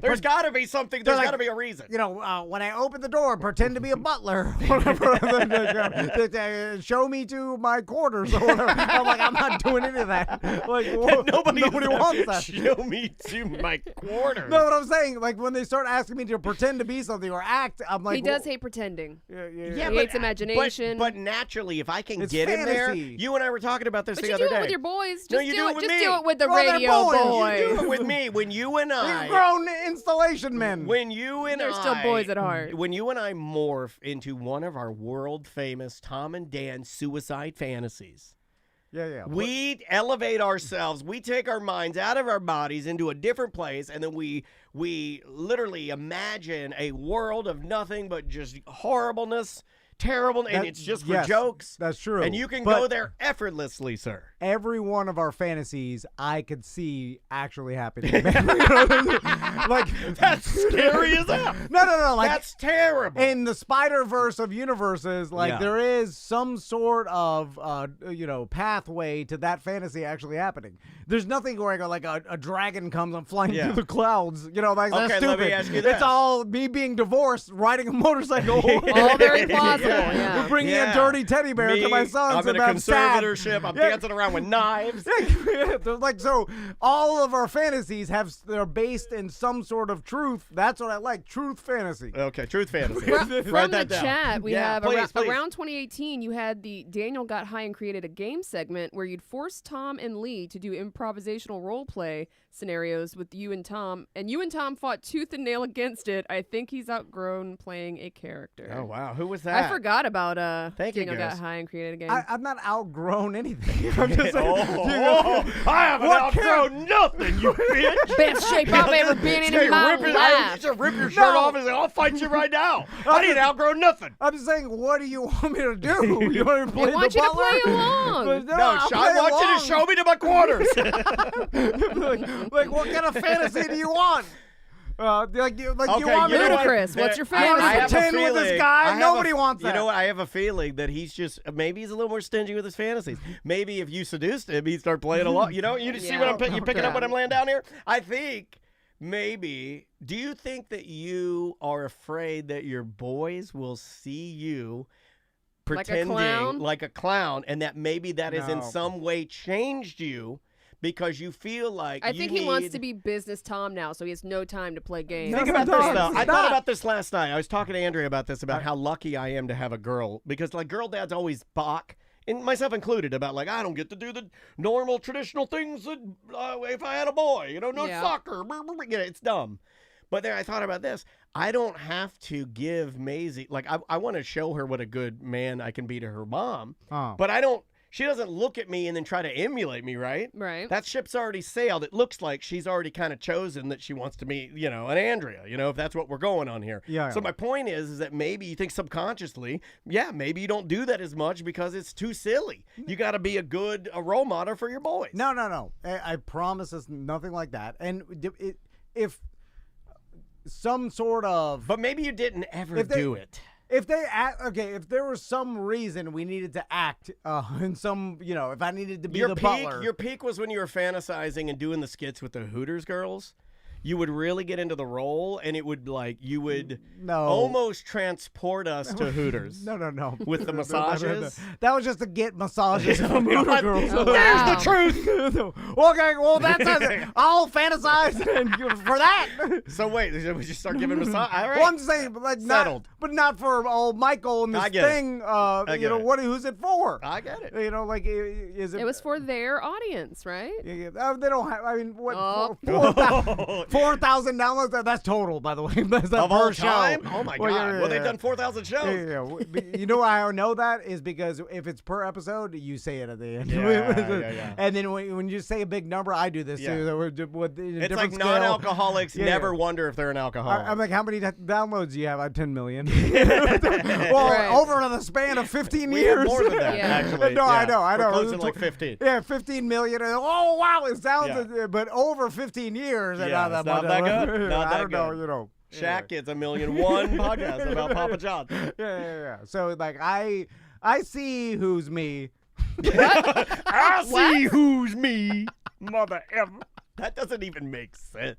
There's got to be something. There's got to be a reason. When I open the door, pretend to be a butler. Show me to my quarters. Or whatever. I'm like, I'm not doing any of that. Like, nobody wants that. Show me to my quarters. No, what I'm saying, like when they start asking me to pretend to be something or act, I'm like, he does hate pretending. Yeah, he hates imagination. But naturally, if I can get in there, you and I were talking about this the other day. You do it with your boys. Just no, you do it with me. Do it with the radio boys. You do it with me. When you and I, grown installation men. When you and they're still boys at heart. When you and I morph into one of our world famous Tom and Dan suicide fantasies. Yeah. We elevate ourselves. We take our minds out of our bodies into a different place, and then we literally imagine a world of nothing but just horribleness, terrible, and it's just for jokes. That's true. And you can go there effortlessly, sir. Every one of our fantasies, I could see actually happening. Like that's scary as hell. No. Like that's terrible. In the Spider-Verse of universes, like there is some sort of pathway to that fantasy actually happening. There's nothing where I go like a dragon comes and flying through the clouds. Like that's stupid. Let me ask you this. It's all me being divorced, riding a motorcycle. All very plausible. We're bringing a dirty teddy bear to my sons. I'm in a conservatorship. I'm dancing around with knives. Like so, all of our fantasies they're based in some sort of truth. That's what I like. Truth fantasy. Okay, truth fantasy. From the chat, we have please. around 2018. You had the Daniel Got High and Created a Game segment where you'd force Tom and Lee to do improvisational role play scenarios with you and Tom, and you and Tom fought tooth and nail against it. I think he's outgrown playing a character. Oh wow, who was that? forgot about Thank you, Daniel guys. got high and created a game. I've not outgrown anything. I'm just saying. I haven't outgrown nothing, you bitch. Best shape I've ever been in my life. Just rip your shirt off and say, I'll fight you right now. I didn't outgrow nothing. I'm just saying, what do you want me to do? You want me to play I want the you to butler? play along. No, I want you to show me to my quarters. like, what kind of fantasy do you want? You want me Ludicrous. What's your I want fantasy? to pretend with this guy. Nobody wants that. You know what? I have a feeling that he's maybe he's a little more stingy with his fantasies. Maybe if you seduced him, he'd start playing along. You know, you see what you picking up what I'm laying down here? I think maybe. Do you think that you are afraid that your boys will see you pretending like a clown, and that maybe that has in some way changed you? Because you feel like I think he wants to be business Tom now, so he has no time to play games. Think about this, though. I thought about this last night. I was talking to Andrea about this, about how lucky I am to have a girl. Because, like, girl dads always balk, and myself included, about, like, I don't get to do the normal, traditional things that, if I had a boy. No soccer. It's dumb. But then I thought about this. I don't have to give Maisie, like, I want to show her what a good man I can be to her mom. But I don't. She doesn't look at me and then try to emulate me, right? Right. That ship's already sailed. It looks like she's already kind of chosen that she wants to meet, an Andrea, if that's what we're going on here. Yeah. So my point is that maybe you think subconsciously, maybe you don't do that as much because it's too silly. You got to be a role model for your boys. No. I promise it's nothing like that. And if some sort of... But maybe you didn't ever do it. If there was some reason we needed to act in some, if I needed to be the butler. Your peak was when you were fantasizing and doing the skits with the Hooters girls. You would really get into the role, and it would almost transport us to Hooters. No. With the massages. That was just to get massages from Hooter girls. There's the truth. Okay, well that's I'll fantasize for that. So wait, we just start giving massage. All right. Well, I'm saying, like, not for old Michael and this thing. Who's it for? I get it. Is it? It was for their audience, right? They don't have. I mean, what? 4,000 downloads. That's total, by the way. That's that of all per time. show. Oh my god! Well, they've done 4,000 shows. Yeah. You know why I know that is because if it's per episode, you say it at the end. Yeah. And then when you say a big number, I do this too. It's like non-alcoholics never wonder if they're an alcoholic. I'm like, how many downloads do you have? 10 million. Over the span of 15 we years. have more than that, actually. No, I know. We're close to like 15. Yeah, 15 million. Oh wow, it sounds. But over 15 years. Not that good. Not that I don't know. Shaq gets 1,000,001 podcast about Papa John. Yeah. So like I see who's me. I see who's me. Mother ever. That doesn't even make sense.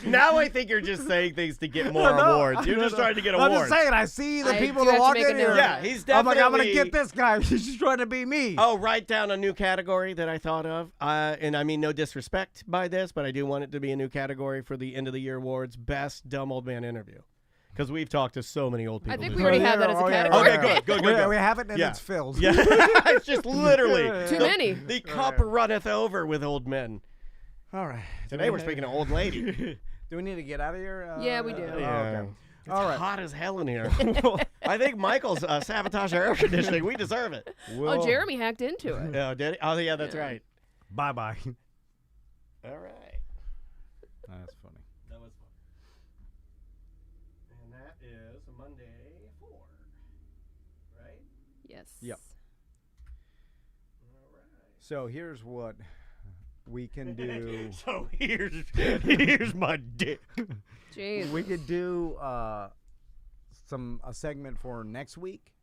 Now I think you're just saying things to get more awards. You're just trying to get awards. I'm just saying, I see the people that walk in here. Yeah, he's definitely... I'm going to get this guy. He's just trying to be me. Oh, write down a new category that I thought of. And I mean no disrespect by this, but I do want it to be a new category for the end of the year awards. Best Dumb Old Man Interview. Because we've talked to so many old people. I think we already have that as a category. Okay, good. We have it and it's filled. Yeah, it's just literally... Too many. The cup runneth over with old men. All right. Today we're speaking to old lady. Do we need to get out of here? Yeah, we do. Okay. It's hot as hell in here. I think Michael's sabotaged our air conditioning. We deserve it. Oh, Jeremy hacked into it. Oh, did he? Oh, yeah, that's right. Bye-bye. All right. That's funny. That was fun. And that is Monday 4, right? Yes. Yep. All right. So here's what we can do. So here's my dick. Jeez. We could do a segment for next week.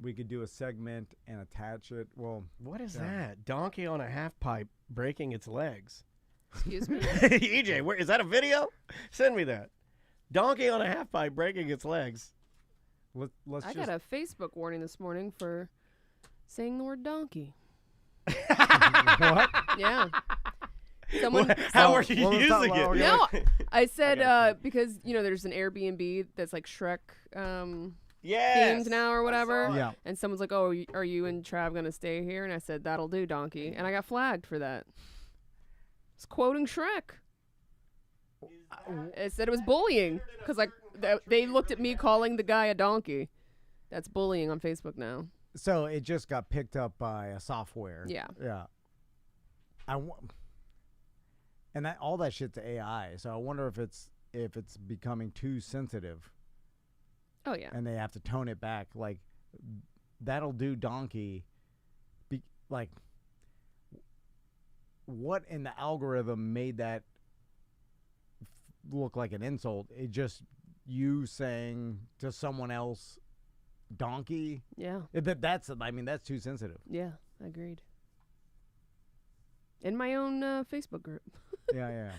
We could do a segment and attach it. Well, what is that? Donkey on a half pipe breaking its legs. Excuse me? EJ, is that a video? Send me that. Donkey on a half pipe breaking its legs. I got a Facebook warning this morning for saying the word donkey. What? Yeah. How are you using it? No, I said because there's an Airbnb that's like Shrek themed now or whatever. Yeah. And someone's like, "Oh, are you and Trav gonna stay here?" And I said, "That'll do, donkey." And I got flagged for that. It's quoting Shrek. It said it was bullying because They looked at me calling the guy a donkey. That's bullying on Facebook now. So it just got picked up by a software. Yeah. Yeah. And that all that shit's AI. So I wonder if it's becoming too sensitive. Oh yeah. And they have to tone it back. Like that'll do donkey. Like what in the algorithm made that look like an insult? It just you saying to someone else donkey. Yeah. That's too sensitive. Yeah, agreed. In my own Facebook group. Yeah.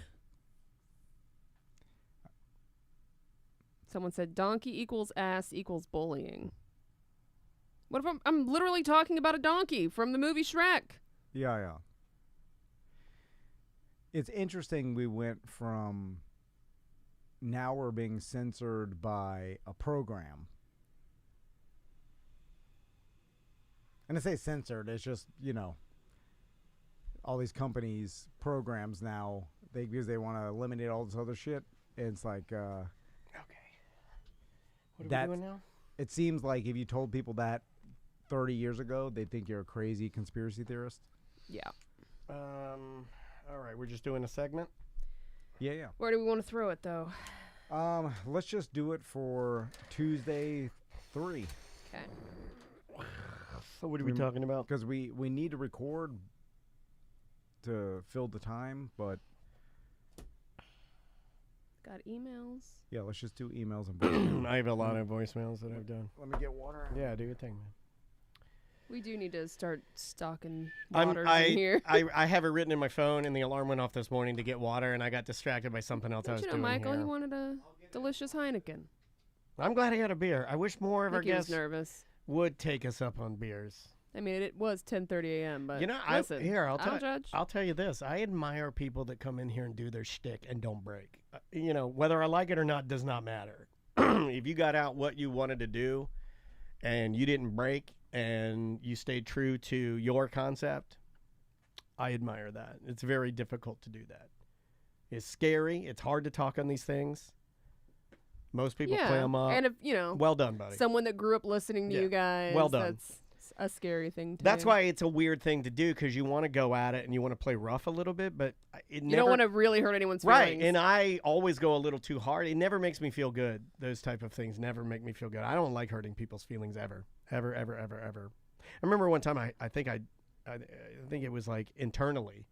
Someone said donkey equals ass equals bullying. What if I'm literally talking about a donkey from the movie Shrek? Yeah. It's interesting we went from now we're being censored by a program. And I say censored, it's just, all these companies, programs now, because they want to eliminate all this other shit. It's like, okay. What are we doing now? It seems like if you told people that 30 years ago, they'd think you're a crazy conspiracy theorist. Yeah. All right, we're just doing a segment? Yeah. Where do we want to throw it, though? Let's just do it for Tuesday 3. Okay. So what are we talking about? Because we need to record to fill the time, but... Got emails. Yeah, let's just do emails and voicemails. I have a lot of voicemails that I've done. Let me get water. Yeah, do your thing, man. We do need to start stocking waters in here. I have it written in my phone, and the alarm went off this morning to get water, and I got distracted by something else I was doing Michael, here. he wanted a delicious Heineken. I'm glad I had a beer. I wish more of our guests nervous. would take us up on beers. I mean, it was 10:30 a.m., but listen, I'll judge. I'll tell you this. I admire people that come in here and do their shtick and don't break. Whether I like it or not does not matter. If you got out what you wanted to do and you didn't break and you stayed true to your concept, I admire that. It's very difficult to do that. It's scary. It's hard to talk on these things. Most people clam up. And if, well done, buddy. Someone that grew up listening to you guys. Well done. That's a scary thing to That's do. why it's a weird thing to do, because you want to go at it and you want to play rough a little bit, but you don't want to really hurt anyone's feelings. Right, and I always go a little too hard. It never makes me feel good. Those type of things never make me feel good. I don't like hurting people's feelings ever. Ever, ever, ever, ever. I remember one time I think it was like internally,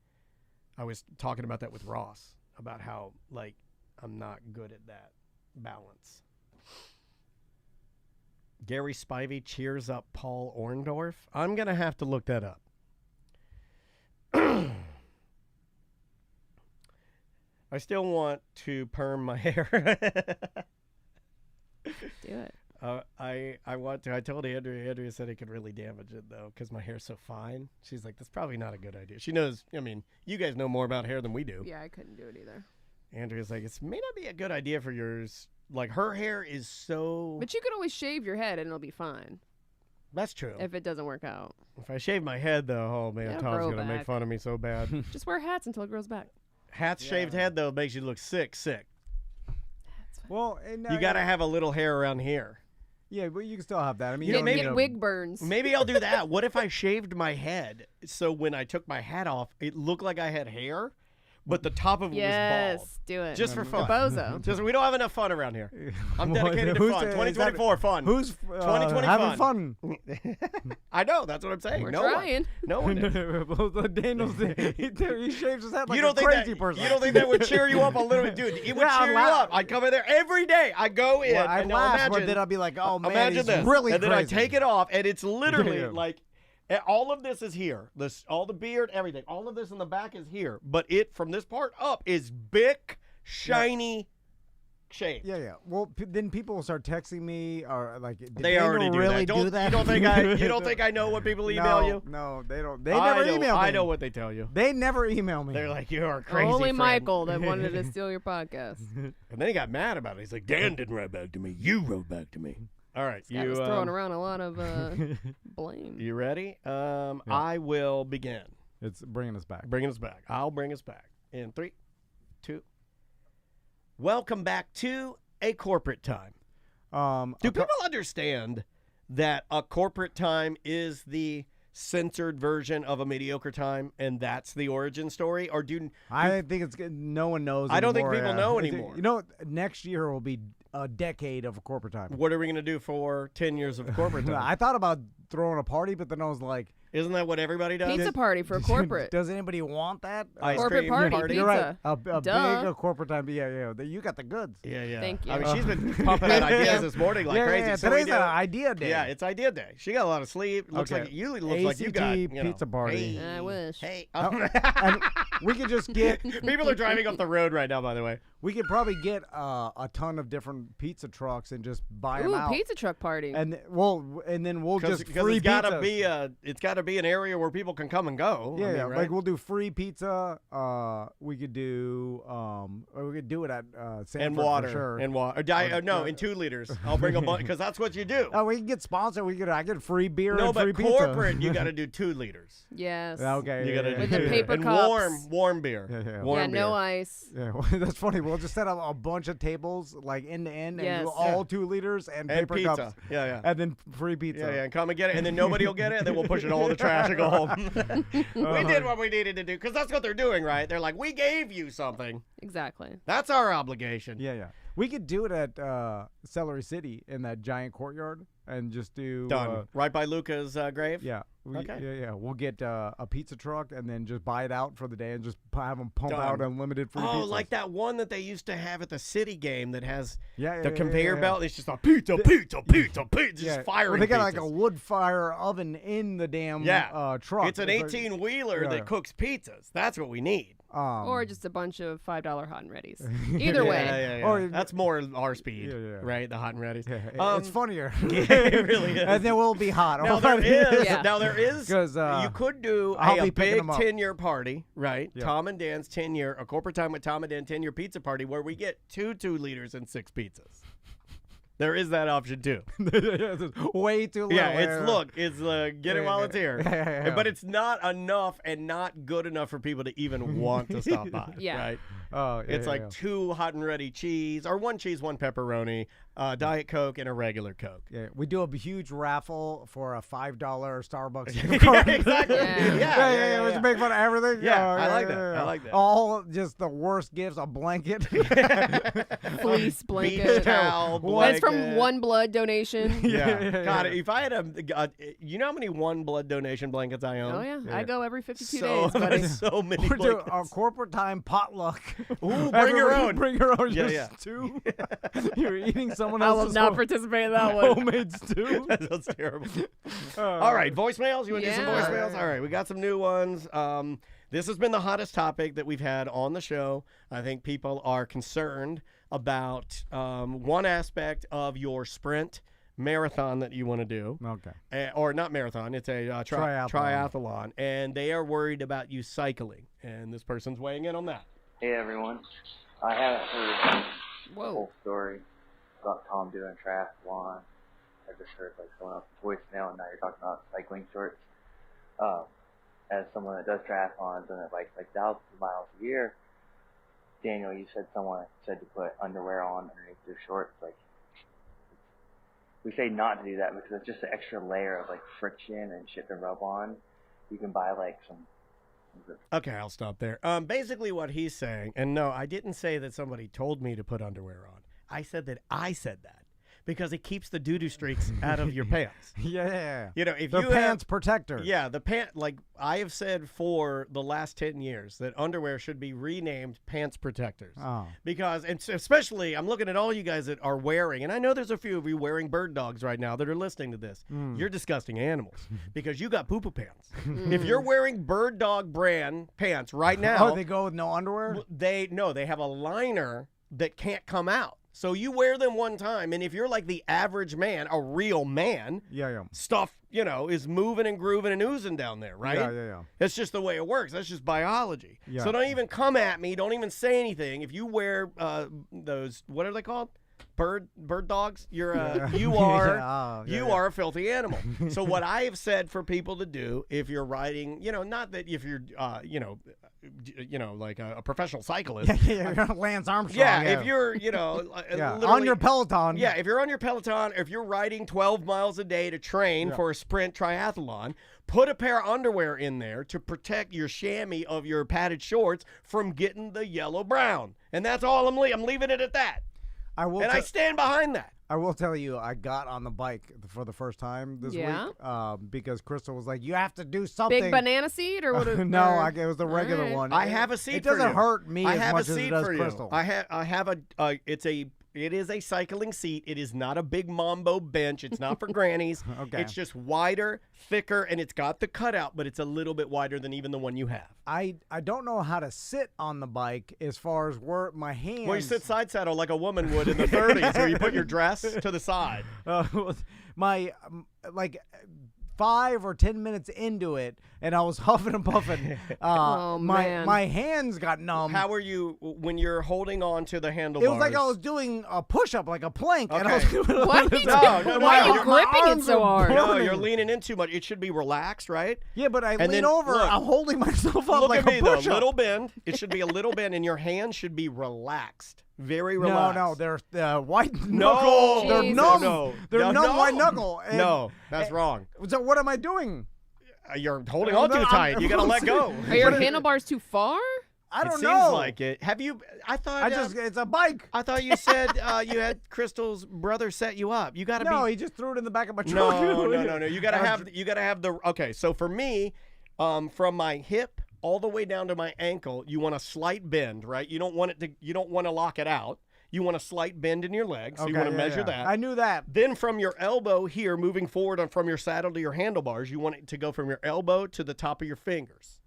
I was talking about that with Ross, about how like I'm not good at that balance. Gary Spivey cheers up Paul Orndorff. I'm going to have to look that up. I still want to perm my hair. Do it. I want to. I told Andrea. Andrea said it could really damage it, though, because my hair's so fine. She's like, that's probably not a good idea. She knows. I mean, you guys know more about hair than we do. Yeah, I couldn't do it either. Andrea's like, it may not be a good idea for yours. Like, her hair is so... But you could always shave your head and it'll be fine. That's true. If it doesn't work out. If I shave my head, though, oh, man, Tom's going to make fun of me so bad. Just wear hats until it grows back. Hats, shaved head, though, makes you look sick. That's fine. Well, you got to have a little hair around here. Yeah, but you can still have that. I mean, you don't get wig burns. Maybe I'll do that. What if I shaved my head so when I took my hat off, it looked like I had hair, but the top of it was bald? Yes, do it. Just for fun. Bozo. Just, we don't have enough fun around here. I'm dedicated to fun. 2024 fun. Who's 2020 having fun? I know. That's what I'm saying. We're no trying. One. No one did. Daniel's he shaves his head like you don't a crazy that, person. You don't think that would cheer you up a little bit? Dude, it would cheer you up. I'd come in there every day. I'd go in. I'd laugh, but then I'd be like, oh, man, imagine he's this. really and crazy. then I take it off, and it's literally like... all of this is here. All the beard, everything. All of this in the back is here. But it, from this part up, is big, shiny shave. Yeah. Well, then people will start texting me, or like, they already really do that. You don't think I know what people email you? No, they don't. They never email me. I know what they tell you. They never email me. They're like, you are crazy. Only friend. Michael that wanted to steal your podcast. And then he got mad about it. He's like, Dan didn't write back to me. You wrote back to me. All right, Scott was throwing around a lot of blame. You ready? I will begin. It's bringing us back. I'll bring us back in 3, 2. Welcome back to a corporate time? Do people understand that a corporate time is the censored version of a mediocre time, and that's the origin story? Or I think it's good. No one knows. I don't anymore, think people know anymore. You know, next year will be a decade of corporate time. What are we going to do for 10 years of corporate time? I thought about throwing a party, but then I was like, isn't that what everybody does? Pizza party for corporate. Does anybody want that? Corporate party, pizza. You're right. A Duh. big corporate time. Yeah. You got the goods. Yeah. Thank you. I mean, she's been pumping out ideas this morning like crazy. Yeah. So Today's an idea day. Yeah, it's idea day. She got a lot of sleep. Looks like you got pizza party. Hey, I wish. Hey. And we could just get. People are driving up the road right now, by the way. We could probably get a ton of different pizza trucks and just buy them out. Pizza truck party. And then we'll just free it's pizza. It's got to be an area where people can come and go. Yeah, I mean, right? like we'll do free pizza. We could do it at Sanford and water for sure. and water. No, in 2 liters. I'll bring a bunch because that's what you do. Oh, we can get sponsored. I get free beer No, and free but pizza. corporate, you got to do 2 liters. Yes. Okay. You got to do With the 2. paper and cups. warm beer. Yeah. Warm beer. No ice. Yeah, that's funny. We'll just set up a bunch of tables like end to end and do Yes. all 2 liters and paper pizza. cups. Yeah. And then free pizza. Yeah, and come and get it, and then nobody will get it, and then we'll push it all in the trash and go home. We did what we needed to do, because that's what they're doing, right? They're like, we gave you something. Exactly. That's our obligation. Yeah. We could do it at Celery City in that giant courtyard and just do Done. Right by Luca's grave? Yeah. Okay. Yeah. We'll get a pizza truck and then just buy it out for the day and just have them pump Done. out unlimited free pizzas. Like that one that they used to have at the city game that has the conveyor belt. It's just a pizza. Just firing They got pizzas. like a wood fire oven in the damn truck. It's an 18-wheeler that cooks pizzas. That's what we need. Or just a bunch of $5 hot and readies. Either way. Yeah. Or that's more our speed, Yeah. right? The hot and readies. Yeah, it's funnier. It really is. And then we'll be hot. Now there is. Because you could do a big 10-year party, right? Yeah. Tom and Dan's 10-year, a corporate time with Tom and Dan 10-year pizza party where we get 2 liters and 6 pizzas. There is that option too. Way too little. Yeah, it's get it while it's here. Yeah. But it's not enough and not good enough for people to even want to stop by. Right? Oh, It's like 2 hot and ready cheese, or 1 cheese, 1 pepperoni, Diet Coke, and a regular Coke. Yeah, we do a huge raffle for a $5 Starbucks. Exactly. Yeah. We just make fun of everything. Yeah, I like that. I like that. All just the worst gifts: a blanket, fleece blanket. Beach towel, blanket. That's from One Blood donation. Yeah. God, if I had you know how many One Blood donation blankets I own? Oh yeah. I go every 52 so, days, buddy. So many We're doing blankets. a corporate time potluck. Ooh, bring your own. Bring your own. Yeah. Stew. You're eating someone I else's. will not participate in that one. homemade stew. That sounds terrible. All right, voicemails. You want to do some Yeah. voicemails? All right, we got some new ones. This has been the hottest topic that we've had on the show. I think people are concerned about one aspect of your sprint marathon that you want to do. Okay. Or not marathon, it's a triathlon. And they are worried about you cycling. And this person's weighing in on that. Hey, everyone. I haven't heard the Whoa. whole story about Tom doing a triathlon. I just heard someone else's voicemail, and now you're talking about cycling shorts. As someone that does triathlons and it like thousands of miles a year, Daniel, you said someone said to put underwear on underneath your shorts. We say not to do that because it's just an extra layer of friction and shit to rub on. You can buy some. Okay, I'll stop there. Basically what he's saying, and no, I didn't say that somebody told me to put underwear on. I said that I said that because it keeps the doo-doo streaks out of your pants. Yeah. You know, if the you pants protector. Yeah, the pant. I have said for the last 10 years that underwear should be renamed pants protectors. Oh. Because, and especially, I'm looking at all you guys that are wearing, and I know there's a few of you wearing bird dogs right now that are listening to this. You're disgusting animals because you got poo-poo pants. If you're wearing bird dog brand pants right now. Oh, they go with no underwear? They have a liner that can't come out. So you wear them one time, and if you're like the average man, a real man, stuff, is moving and grooving and oozing down there, right? Yeah. That's just the way it works. That's just biology. Yeah. So don't even come at me. Don't even say anything. If you wear those, what are they called? Bird dogs? You are a filthy animal. So what I have said for people to do, if you're riding, not that if you're, like a professional cyclist. Yeah, Lance Armstrong. Yeah, if you're, on your Peloton. Yeah, if you're on your Peloton, if you're riding 12 miles a day to train for a sprint triathlon, put a pair of underwear in there to protect your chamois of your padded shorts from getting the yellow-brown. And that's all I'm leaving it at that. I stand behind that. I will tell you, I got on the bike for the first time this week because Crystal was like, you have to do something. Big banana seat or what? No, it was the regular one. I have a seat for you. It doesn't hurt me as much as it does Crystal. I have it is a cycling seat. It is not a big Mambo bench. It's not for grannies. Okay. It's just wider, thicker, and it's got the cutout, but it's a little bit wider than even the one you have. I don't know how to sit on the bike as far as where my hands. Well, you sit side saddle like a woman would in the 30s, where you put your dress to the side. My 5 or 10 minutes into it, and I was huffing and puffing. My hands got numb. How are you when you're holding on to the handlebars? It was like I was doing a push-up, like a plank. Okay. And I was doing what? Why are you gripping it so hard? No, you're leaning in too much. It should be relaxed, right? Yeah, but I lean over. Look, I'm holding myself up like a push-up. Look at me, though. Little bend. It should be a little bend, and your hands should be relaxed. Very relaxed. No, they're white knuckle. They're numb. They're numb white knuckle. No, that's wrong. So what am I doing? You're holding on too tight. You got to let go. Are your handlebars too far? I don't know. It seems like it. Have you? I thought it's a bike. I thought you said you had Crystal's brother set you up. You got to No, he just threw it in the back of my truck. No. You got to have the. Okay, so for me, from my hip all the way down to my ankle, you want a slight bend, right? You don't want to lock it out. You want a slight bend in your leg, so you want to measure that. I knew that. Then from your elbow here, moving forward from your saddle to your handlebars, you want it to go from your elbow to the top of your fingers.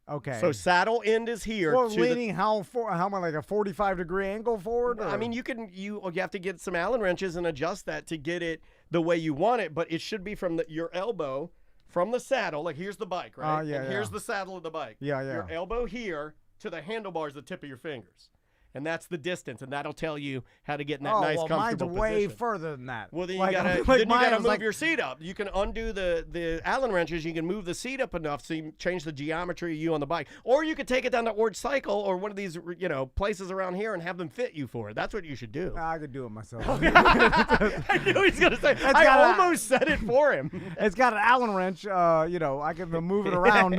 Okay. So saddle end is here. Well, leaning how am I, like a 45-degree angle forward? I mean, you have to get some Allen wrenches and adjust that to get it the way you want it, but it should be from your elbow. From the saddle, like here's the bike, right? Here's the saddle of the bike. Yeah. Your elbow here to the handlebars, the tip of your fingers. And that's the distance, and that'll tell you how to get in that nice, comfortable mine's way position. further than that. Well, then you gotta move your seat up. You can undo the Allen wrenches. You can move the seat up enough so you change the geometry of you on the bike. Or you could take it down to Orange Cycle or one of these places around here and have them fit you for it. That's what you should do. I could do it myself. I knew he was gonna say. I almost said it for him. It's got an Allen wrench. I can move it around.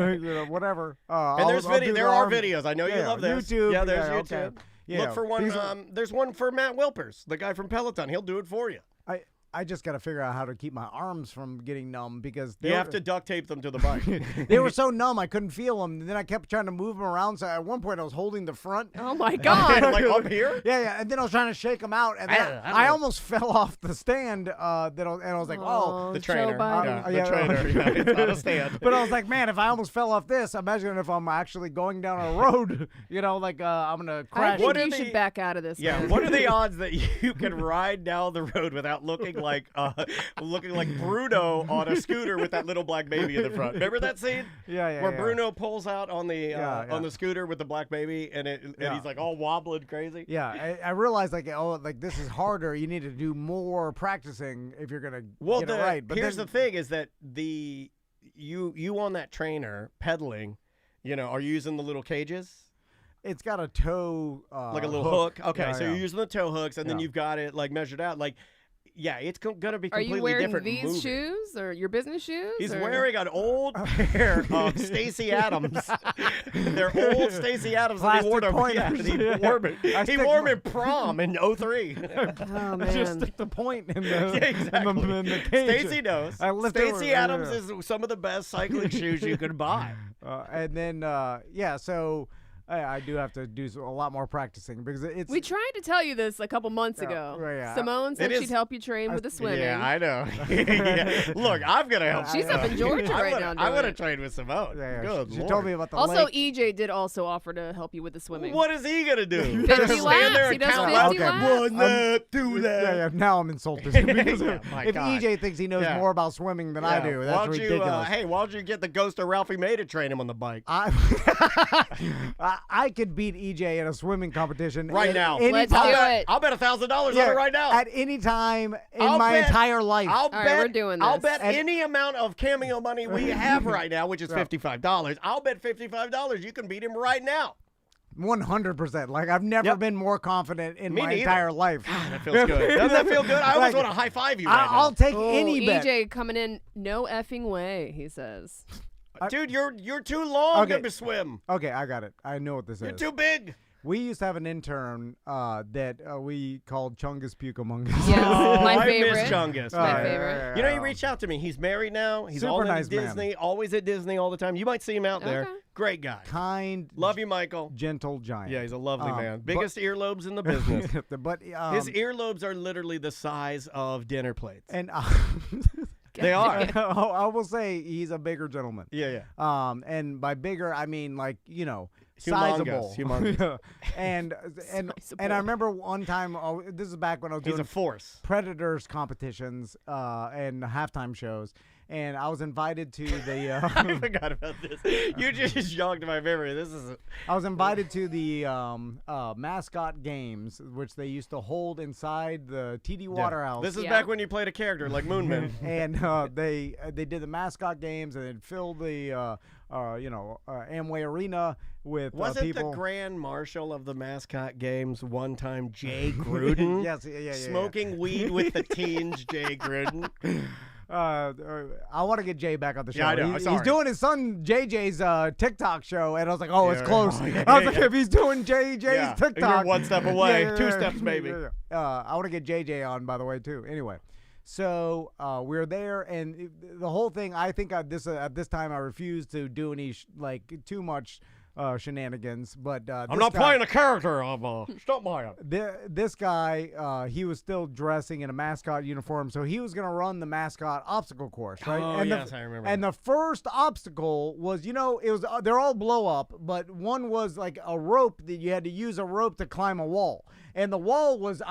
whatever. And there are videos. I know you love this. YouTube. Yeah, there's YouTube. Okay. Yeah, look for one. There's one for Matt Wilpers, the guy from Peloton. He'll do it for you. I just got to figure out how to keep my arms from getting numb because you have to duct tape them to the bike. They were so numb I couldn't feel them. And then I kept trying to move them around. So at one point I was holding the front. Oh my God! Like up here? Yeah. And then I was trying to shake them out, and I almost fell off the stand. And I was like, the trainer. The trainer. It's not a stand. But I was like, man, if I almost fell off this, imagine if I'm actually going down a road. I'm gonna crash. I think you should back out of this. Yeah. Man. What are the odds that you can ride down the road without looking like Bruno on a scooter with that little black baby in the front? Remember that scene? Yeah. Where Bruno pulls out on the scooter with the black baby, and he's like all wobbling crazy. Yeah, I realized this is harder. You need to do more practicing if you're gonna get it right. But here's the thing: is that you on that trainer pedaling, are you using the little cages? It's got a toe, like a little hook. Okay, so you're using the toe hooks, and then you've got it measured out. Yeah, it's going to be completely different. Are you wearing different these shoes or your business shoes? He's wearing an old pair of Stacey Adams. They're old Stacey Adams. Plastic he wore them. pointers. He wore them in prom in 03. Oh, man. Just stick the point in the cage. Stacey knows. Stacey Adams is some of the best cycling shoes you can buy. And then, so... I do have to do a lot more practicing because it's. We tried to tell you this a couple months ago. Right. Simone said she'd help you train with the swimming. Yeah, I know. Look, I'm gonna help. She's up in Georgia right now. I'm gonna train with Simone. Yeah. Good she Lord. told me about the Also, lake. EJ did also offer to help you with the swimming. What is he gonna do? 50 laps. He does 50 laps. 1 lap, 2 laps. Yeah. Now I'm insulted because if God. EJ thinks he knows more about swimming than I do, that's ridiculous. Why don't you get the ghost of Ralphie May to train him on the bike? I I could beat EJ in a swimming competition right now. Let's do it. I'll bet $1,000 on it right now. At any time in my entire life. All right, we're doing this. I'll bet any amount of Cameo money we have right now, which is $55. I'll bet $55 you can beat him right now. 100%. Like, I've never been more confident in my entire life. God, that feels good. Doesn't that feel good? I almost want to high five you right now. I'll take any bet. EJ coming in, no effing way, he says. Dude, you're too long to swim. Okay, I got it. I know what this is. You're too big. We used to have an intern that we called Chungus Pukemungus. Yes, my favorite. I miss Chungus. My favorite. You know, he reached out to me. He's married now. He's Super always nice at Disney, man. always at Disney all the time. You might see him out there. Great guy. Kind. Love you, Michael. Gentle giant. Yeah, he's a lovely man. Biggest earlobes in the business. But his earlobes are literally the size of dinner plates. And they are. I will say he's a bigger gentleman. Yeah. And by bigger, I mean, like, you know, Humongous. sizable. and I remember one time, this is back when I was doing a force. Predators competitions and halftime shows. And I was invited to the. I forgot about this. You just jogged my memory. I was invited to the mascot games, which they used to hold inside the TD Waterhouse. This is back when you played a character like Moonman. And they did the mascot games and they'd fill the Amway Arena with Was it people. the Grand Marshal of the mascot games one time, Jay Gruden? Yes, yeah. Smoking weed with the teens, Jay Gruden. I want to get Jay back on the show. Yeah, I know. He's doing his son JJ's TikTok show, and I was like, oh, it's close. Yeah, I was like, if he's doing JJ's TikTok, you're one step away, two steps maybe. I want to get JJ on, by the way, too. Anyway, so we're there, and the whole thing. I think at this time I refused to do any too much shenanigans, but I'm not playing a character. Stop playing. This guy, he was still dressing in a mascot uniform, so he was gonna run the mascot obstacle course, right? Oh, yes, I remember. And the first obstacle was, they're all blow up, but one was like a rope that you had to use a rope to climb a wall. And the wall was,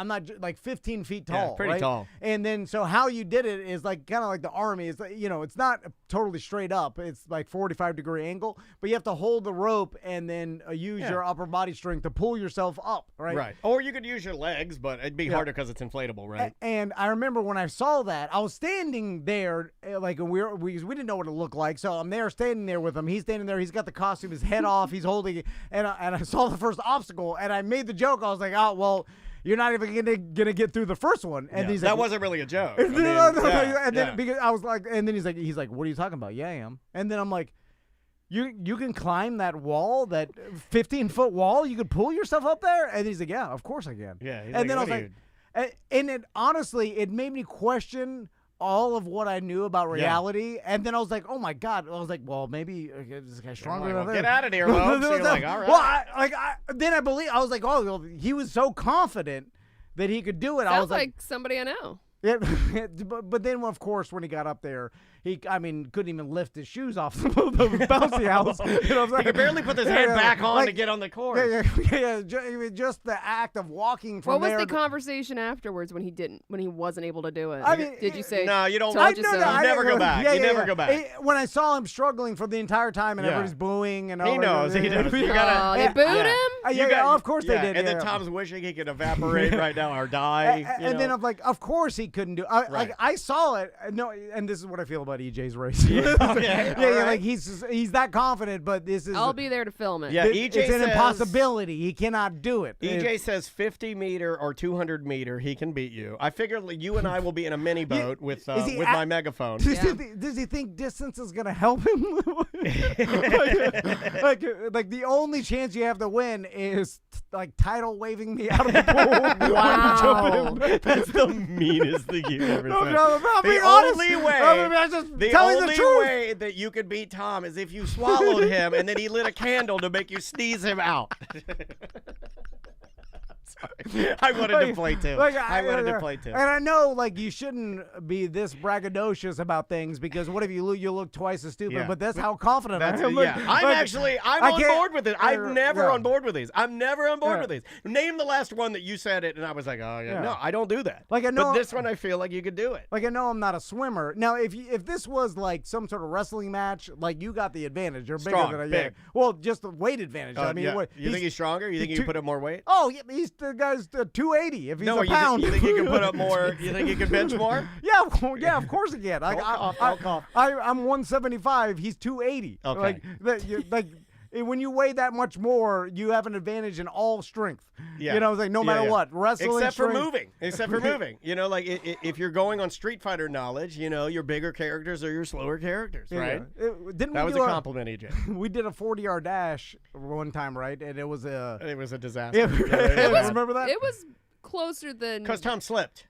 15 feet tall. Yeah, pretty tall. And then, so how you did it is kind of like the army. It's it's not totally straight up. It's like 45-degree angle, but you have to hold the rope and then use your upper body strength to pull yourself up, right? Right. Or you could use your legs, but it'd be harder because it's inflatable, right? And I remember when I saw that, I was standing there, we didn't know what it looked like, so I'm there standing there with him. He's standing there. He's got the costume, his head off. He's holding it, and I saw the first obstacle, and I made the joke. I was like, oh, well, you're not even gonna get through the first one. And he's like, that wasn't really a joke. Because I was like, and then he's like, what are you talking about? Yeah, I am. And then I'm like, you can climb that wall, that 15-foot wall. You could pull yourself up there. And he's like, yeah, of course I can. Yeah. And then I was like, and it honestly, it made me question all of what I knew about reality. And then I was like, oh my God. I was like, well, maybe this guy's stronger than get out of here, folks. So you're like, all right. Well, then I was like, oh, well, he was so confident that he could do it. Sounds I was like somebody I know. Yeah, but then, of course, when he got up there, he couldn't even lift his shoes off the bouncy house. He could barely put his head back on to get on the course. Just the act of walking from there. What was the conversation afterwards when he wasn't able to do it? I mean, did you say? No, you don't. You never go back. You never go back. When I saw him struggling for the entire time and everybody's booing and he knows. He knows. You gotta. They booed him. Of course they did. And then Tom's wishing he could evaporate right now or die. And then I'm like, of course he couldn't do. I saw it. No, and this is what I feel about EJ's race. Like he's that confident, but this is. I'll be there to film it. Yeah, EJ it's says, an impossibility. He cannot do it. EJ says 50 meter or 200 meter, he can beat you. I figure you and I will be in a mini boat with my megaphone. Does he think distance is gonna help him? like the only chance you have to win is like tidal waving me out of the pool. Wow, that's the meanest thing you've ever said. The only way way that you could beat Tom is if you swallowed him and then he lit a candle to make you sneeze him out. Sorry. I wanted to play too. I wanted to play too. And I know, like, you shouldn't be this braggadocious about things because what if you look twice as stupid? Yeah. But that's how confident I am. I'm on board with it. I'm never on board with these. I'm never on board with these. Name the last one that you said it, and I was like, oh, yeah. No, I don't do that. Like, I know, but this one, I feel like you could do it. Like, I know I'm not a swimmer. Now, if this was, like, some sort of wrestling match, like, you got the advantage. You're bigger than I am. Big. Well, just the weight advantage. I mean, what, you think he's stronger? You think you can put up more weight? Oh, yeah, the guy's 280 if he's a pound. You think you can put up more? You think you can bench more? Yeah, of course he can. I'll cough. I'm 175. He's 280. Okay. Like when you weigh that much more, you have an advantage in all strength. Yeah. You know, it's like no matter what, wrestling, except for strength. moving. You know, like if you're going on Street Fighter knowledge, you know, your bigger characters are your slower characters, right? That was a compliment, EJ. We did a 40-yard dash one time, right? And it was a disaster. Remember that? It was closer than because Tom slipped.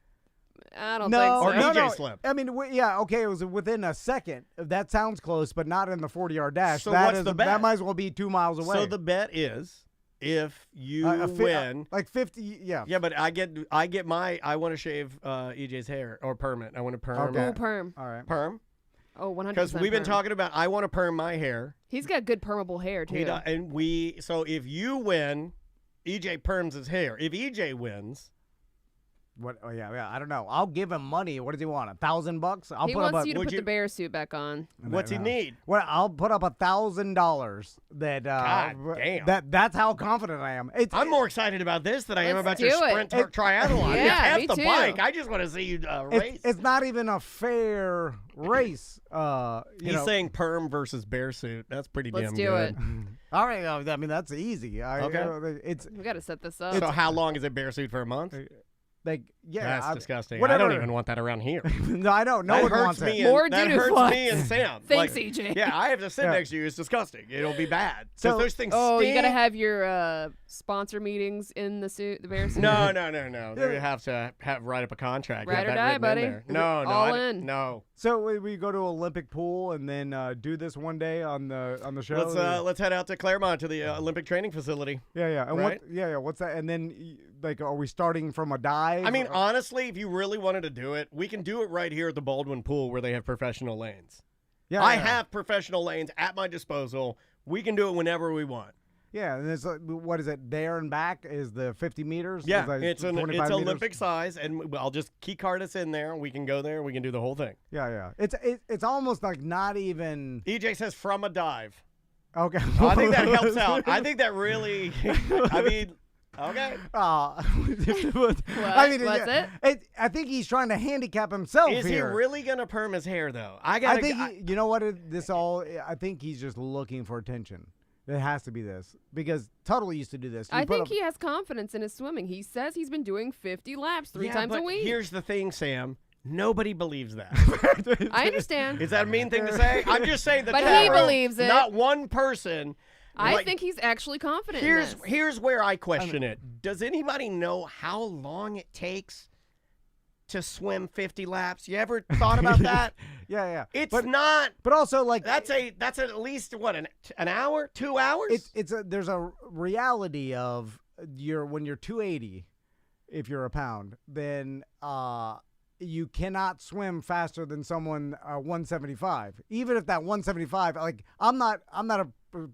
I don't think so. Or EJ slipped. I mean, okay, it was within a second. That sounds close, but not in the 40-yard dash. So what's the bet? That might as well be 2 miles away. So the bet is if you win, like 50, yeah. Yeah, but I want to shave EJ's hair or perm it. I want to perm. Okay. Perm. All right. Perm. Oh, 100%. Because we've been talking about I want to perm my hair. He's got good permable hair too. So if you win, EJ perms his hair. If EJ wins. What? Oh yeah. I don't know. I'll give him money. What does he want? $1,000? He wants you to put the bear suit back on. What's he need? Well, I'll put up $1,000. That God damn. That's how confident I am. I'm more excited about this than I am about your sprint triathlon. Yeah, F the bike. I just want to see you race. It's not even a fair race. He's saying perm versus bear suit. That's pretty damn good. Let's do it. All right. I mean, that's easy. Okay. We got to set this up. So how long is it bear suit for a month? Like, yeah, that's disgusting. Whatever. I don't even want that around here. No, I don't. No one wants it. That hurts me and Sam. Thanks, EJ. Yeah, I have to sit next to you. It's disgusting. It'll be bad. So those things. Oh, stink. you gotta have your sponsor meetings in the suit, the bear suit. No. They have to write up a contract. Ride or die, buddy. No, all in. No. So we go to Olympic pool and then do this one day on the show. Let's head out to Claremont to the Olympic training facility. Yeah. And right? what's that? And then like, are we starting from a dive? I mean, honestly, if you really wanted to do it, we can do it right here at the Baldwin Pool where they have professional lanes. Yeah, I have professional lanes at my disposal. We can do it whenever we want. Yeah, and it's what is it? There and back is the 50 meters. Yeah, like it's Olympic size, and I'll just key card us in there. We can go there. We can do the whole thing. Yeah. It's almost like not even. EJ says from a dive. Okay. I think that helps out. I think that really. I mean. Okay. I think he's trying to handicap himself. Is here. he really gonna perm his hair though? I think you know what? I think he's just looking for attention. It has to be this because Tuttle used to do this. I think he has confidence in his swimming. He says he's been doing 50 laps three times a week. Here's the thing, Sam. Nobody believes that. I understand. Is that a mean thing to say? I'm just saying that. But he believes it. Not one person. I think he's actually confident. Here's where I question it. Does anybody know how long it takes to swim 50 laps? You ever thought about that? Yeah. It's not. But also, like that's at least what an hour, 2 hours. There's a reality of when you're 280, if you're a pound, then you cannot swim faster than someone 175. Even if that 175, like I'm not a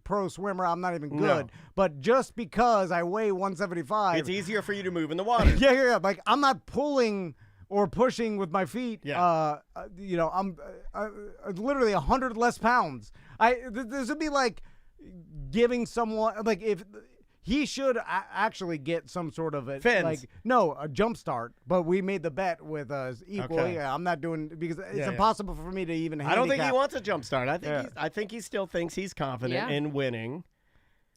pro swimmer, I'm not even good. But just because I weigh 175, it's easier for you to move in the water. Yeah. Like I'm not pulling or pushing with my feet. Yeah. I'm literally 100 less pounds. This would be like giving someone like if. He should actually get some sort of a jump start. But we made the bet with us equal. Okay. Yeah, I'm not doing because it's impossible for me to even. I don't think he wants a jump start. I think he still thinks he's confident in winning.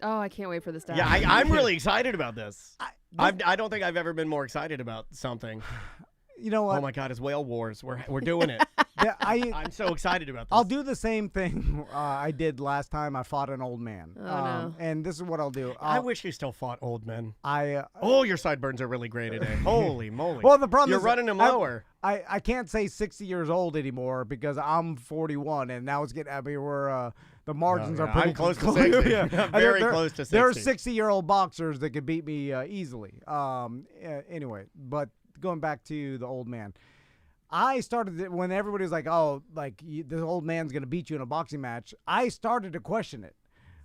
Oh, I can't wait for this to happen. Yeah, I'm really excited about this. I don't think I've ever been more excited about something. You know what? Oh my God, it's Whale Wars. We're doing it. Yeah, I'm so excited about this. I'll do the same thing I did last time. I fought an old man. Oh, no. And this is what I'll do. I wish you still fought old men. Oh, your sideburns are really gray today. Holy moly. Well, the problem You're is running them lower. I can't say 60 years old anymore because I'm 41, and now it's getting. I mean, we're the margins are pretty I'm close to 60. Yeah. I'm very close to 60. There are 60-year-old boxers that could beat me easily. Anyway, but going back to the old man. I started when everybody was like, "Oh, like this old man's gonna beat you in a boxing match." I started to question it,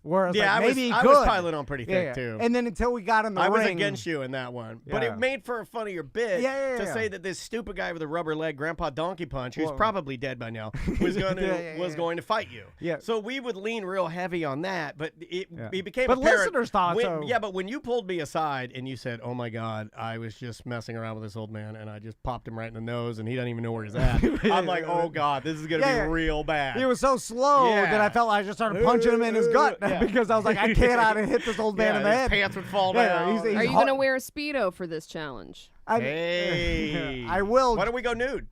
where like, maybe I was piling on pretty thick too. And then until we got in the ring, I was against you in that one, but it made for a funnier bit to say that this stupid guy with a rubber leg, Grandpa Donkey Punch, who's probably dead by now, was going to fight you. Yeah. So we would lean real heavy on that, but it became but apparent. Listeners thought so. Yeah, but when you pulled me aside and you said, "Oh my God, I was just messing around with this old man and I just popped him right in the nose and he doesn't even know where he's at," I'm like, "Oh God, this is going to be real bad." He was so slow that I felt like I just started punching him in his gut because I was like, I can't hit this old man in the head. His pants would fall down. Are you going to wear a Speedo for this challenge? Hey. I will. Why don't we go nude?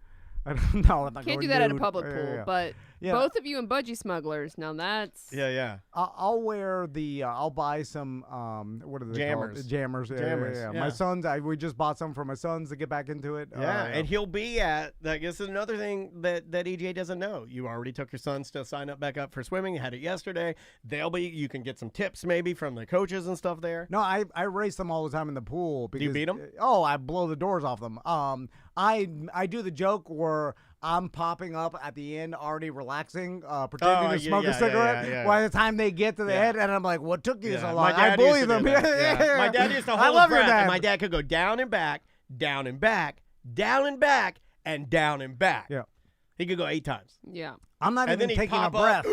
No, I'm not Can't do that at a public pool, but both of you and Budgie Smugglers, now that's... Yeah. I'll wear the, I'll buy some, what are they Jammers. called? Jammers. Yeah. My sons, we just bought some for my sons to get back into it. Yeah, and he'll be at, I guess another thing that EJ doesn't know. You already took your sons to sign up back up for swimming. You had it yesterday. You can get some tips maybe from the coaches and stuff there. No, I race them all the time in the pool. Because, do you beat them? Oh, I blow the doors off them. I do the joke where I'm popping up at the end, already relaxing, pretending to smoke a cigarette. By the time they get to the head, and I'm like, "What took you so long?" I bully them. My dad used to hold his breath, and my dad could go down and back, down and back, down and back, and down and back. Yeah, he could go 8 times. Yeah, I'm not even taking a breath.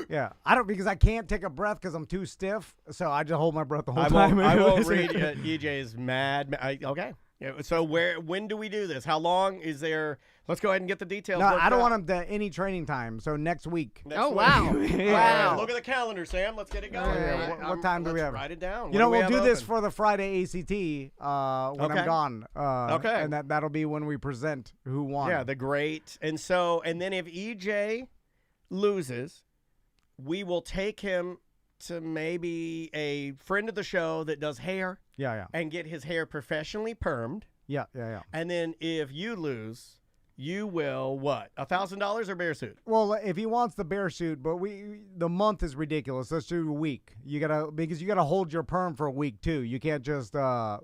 Yeah, I don't because I can't take a breath because I'm too stiff. So I just hold my breath the whole time. I won't read EJ's mad. Okay. Yeah, so when do we do this? How long is there? Let's go ahead and get the details. No, I don't want him to any training time. So next week. Wow. Wow. Look at the calendar, Sam. Let's get it going. What time do we have? Write it down. You know, we'll do this for the Friday ACT when I'm gone. Okay. And that'll be when we present who won. Yeah, the great. And then if EJ loses, we will take him to maybe a friend of the show that does hair. Yeah. And get his hair professionally permed. Yeah. And then if you lose, you will what? $1,000 or bear suit? Well, if he wants the bear suit, but the month is ridiculous. Let's do a week. Because you gotta hold your perm for a week too. You can't just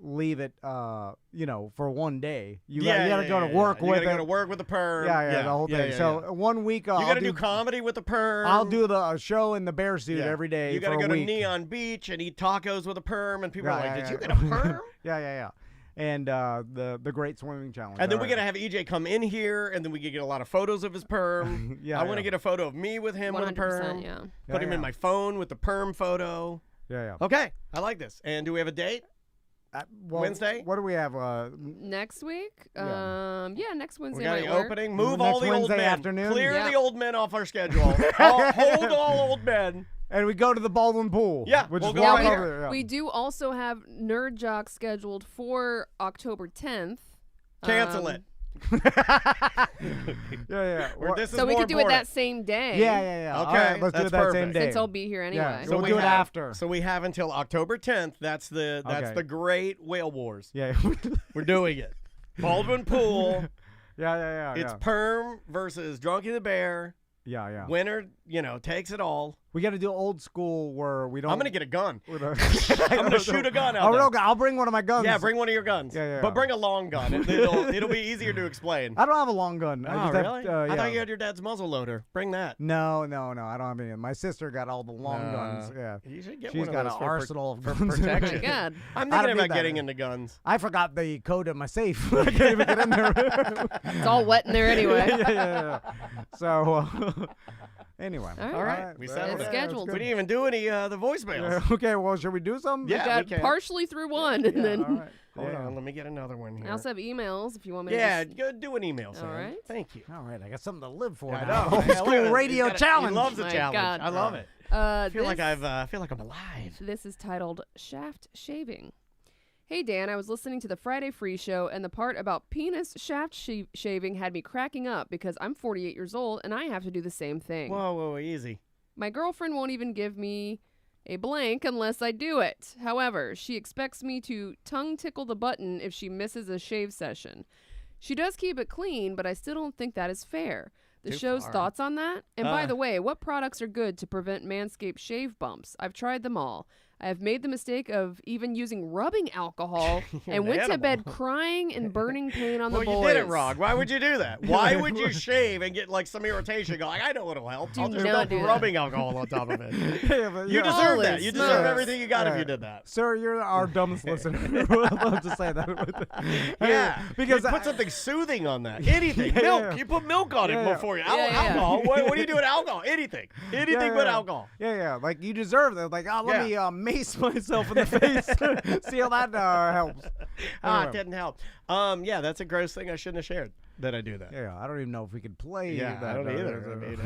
leave it for one day. You gotta go to work with it. You gotta go to work with the perm. Yeah, the whole thing. So 1 week you gotta do comedy with the perm. I'll do the show in the bear suit every day. You gotta go to Neon Beach and eat tacos with a perm, and people are like, "Did you get a perm?" Yeah. And the Great Swimming Challenge. And then we're gonna have EJ come in here, and then we can get a lot of photos of his perm. I want to get a photo of me with him with a perm. Yeah. Put him in my phone with the perm photo. Yeah. Okay, I like this. And do we have a date? Wednesday? What do we have? Next week? Next Wednesday. We got the opening. Move all the old men. Afternoon? Clear the old men off our schedule. Hold all old men. And we go to the Baldwin Pool. Yeah, which we'll is go right right over there. We do also have Nerd Jock scheduled for October 10th. Cancel it. Yeah. So we could do it that same day. Yeah. Okay, All right, let's do it that same day. Since I'll be here anyway. Yeah, so we'll do it after. So we have until October 10th. That's the Great Whale Wars. Yeah. We're doing it. Baldwin Pool. Yeah. It's perm versus Drunky the Bear. Yeah. Winner, takes it all. We got to do old school where we don't. I'm gonna get a gun. I'm gonna shoot a gun out there. I'll bring one of my guns. Yeah, bring one of your guns. Yeah. But bring a long gun. It'll be easier to explain. I don't have a long gun. Oh, really? I thought you had your dad's muzzle loader. Bring that. No. I don't have any. My sister got all the long guns. Yeah. You should get She's one got of an those arsenal of for guns. protection. Oh my God. I'm thinking about getting into guns. I forgot the code of my safe. I can't even get in there. It's all wet in there anyway. Yeah. So. Anyway. All right. We settled It's it. scheduled. We didn't even do any the voicemails. Yeah, okay, well, should we do some? Yeah, we got partially through one, and then all right. Hold on, let me get another one here. I also have emails if you want me to. Yeah, go do an email, Sam. All right. Thank you. All right, I got something to live for I now. know. Old school radio challenge. He loves the My challenge. God. I love it. I feel like I'm alive. This is titled Shaft Shaving. Hey, Dan, I was listening to the Friday Free Show, and the part about penis shaft shaving had me cracking up because I'm 48 years old, and I have to do the same thing. Whoa, easy. My girlfriend won't even give me a blank unless I do it. However, she expects me to tongue tickle the button if she misses a shave session. She does keep it clean, but I still don't think that is fair. The show's thoughts on that? And by the way, what products are good to prevent Manscaped shave bumps? I've tried them all. I have made the mistake of even using rubbing alcohol and went to bed crying and burning pain on the boys. Well, you did it wrong. Why would you do that? Why would you shave and get like some irritation? Go like, I know what'll help. I'll just dump rubbing alcohol on top of it. You deserve that. You deserve everything you got if you did that. Sir, you're our dumbest listener. I'll just say that. Yeah, because put something soothing on that. Anything. Milk. Yeah. You put milk on it before you. Alcohol. What do you do with alcohol? Anything. Anything but alcohol. Yeah. Like you deserve that. Like, let me mace myself in the face. See how that helps. It didn't help. Yeah, that's a gross thing I shouldn't have shared that I do that. Yeah, I don't even know if we could play that. I don't either. I mean,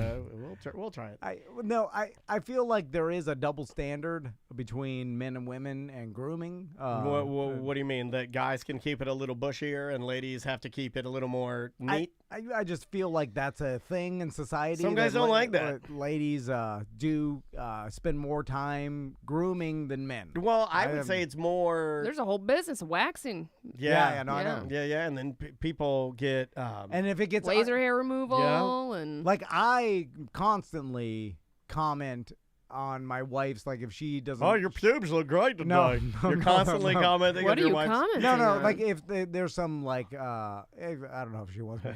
we'll try it. I feel like there is a double standard between men and women and grooming. What do you mean? That guys can keep it a little bushier and ladies have to keep it a little more neat? I just feel like that's a thing in society. Some guys don't like that. Ladies do spend more time grooming than men. Well, I would say it's more... There's a whole business, waxing. I know. Yeah, and then people get... and if it gets... laser hair removal and... Like, I constantly comment on my wife's, like, if she doesn't... Oh, your pubes look great today. You're constantly commenting on your wife's... What are you commenting on? Like, if there's some, like, I don't know if she wants me.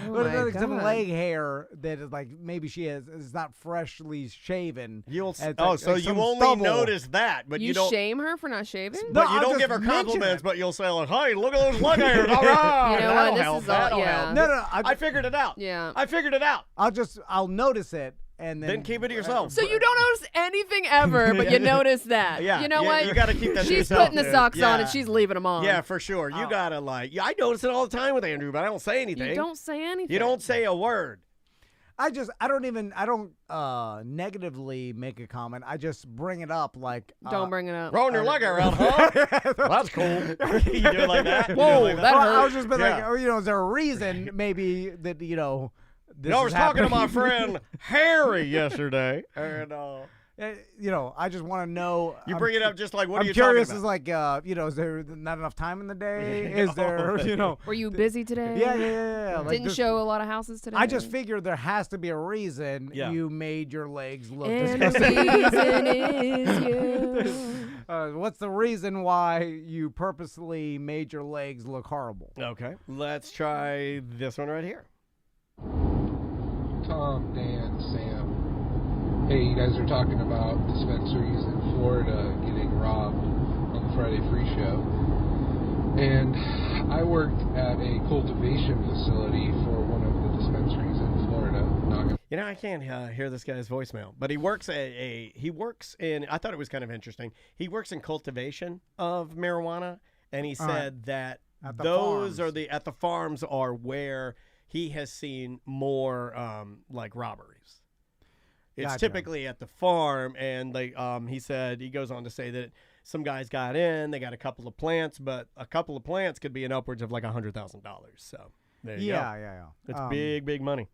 But some leg hair that is, like, maybe she is not freshly shaven. So like you only stubble. Notice that, but you don't... shame her for not shaving? But you don't give her compliments, but you'll say, like, hey, look at those leg hairs. All right. You know what? This is all... Yeah. No. I figured it out. Yeah. I figured it out. I'll notice it. And then keep it to yourself. So you don't notice anything ever, but you notice that. Yeah. You know what? You got to keep that to She's yourself. putting the socks on and she's leaving them on. Yeah, for sure. You got to I notice it all the time with Andrew, but I don't say anything. You don't say anything. You don't say a word. I don't negatively make a comment. I just bring it up like. Don't bring it up. Rolling your leg around, huh? That's cool. You do it like that? Whoa, that hurt. I was just like, is there a reason maybe that, I was talking to my friend Harry yesterday, and I just want to know. You bring it up just like, what are you curious talking about? Is like, is there not enough time in the day? Is there, Were you busy today? Yeah. Like, Didn't show a lot of houses today? I just figured there has to be a reason you made your legs look and disgusting. the reason is you. What's the reason why you purposely made your legs look horrible? Okay, let's try this one right here. Tom, Dan, Sam. Hey, you guys are talking about dispensaries in Florida getting robbed on the Friday Free Show. And I worked at a cultivation facility for one of the dispensaries in Florida. I can't hear this guy's voicemail, but he works in, I thought it was kind of interesting. He works in cultivation of marijuana, and he said that those are at the farms are where he has seen more like robberies. It's typically at the farm, and he said, he goes on to say that some guys got in, they got a couple of plants, but a couple of plants could be in upwards of like $100,000. So there you go. Yeah. It's big money.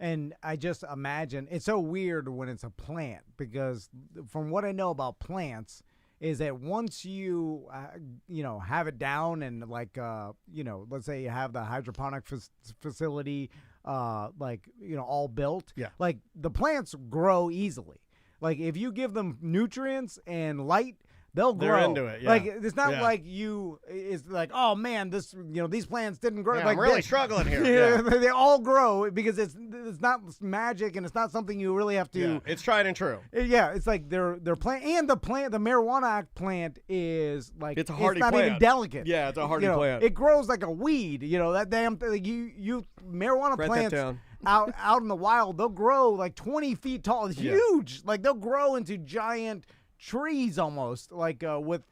And I just imagine it's so weird when it's a plant, because from what I know about plants is that once you have it down and like let's say you have the hydroponic facility all built, like the plants grow easily. Like if you give them nutrients and light, they'll grow. They're into it. Yeah. Like it's not like it's like, oh man, this these plants didn't grow. Yeah, like I'm really struggling here. They all grow because it's not magic and it's not something you really have to. Yeah, it's tried and true. It's like they're plant, and the marijuana plant is like it's a hardy not plant. even delicate. Yeah, it's a hardy plant. It grows like a weed. That damn thing. You marijuana plants out in the wild, they'll grow like 20 feet tall. It's huge. Like they'll grow into giant trees almost, like with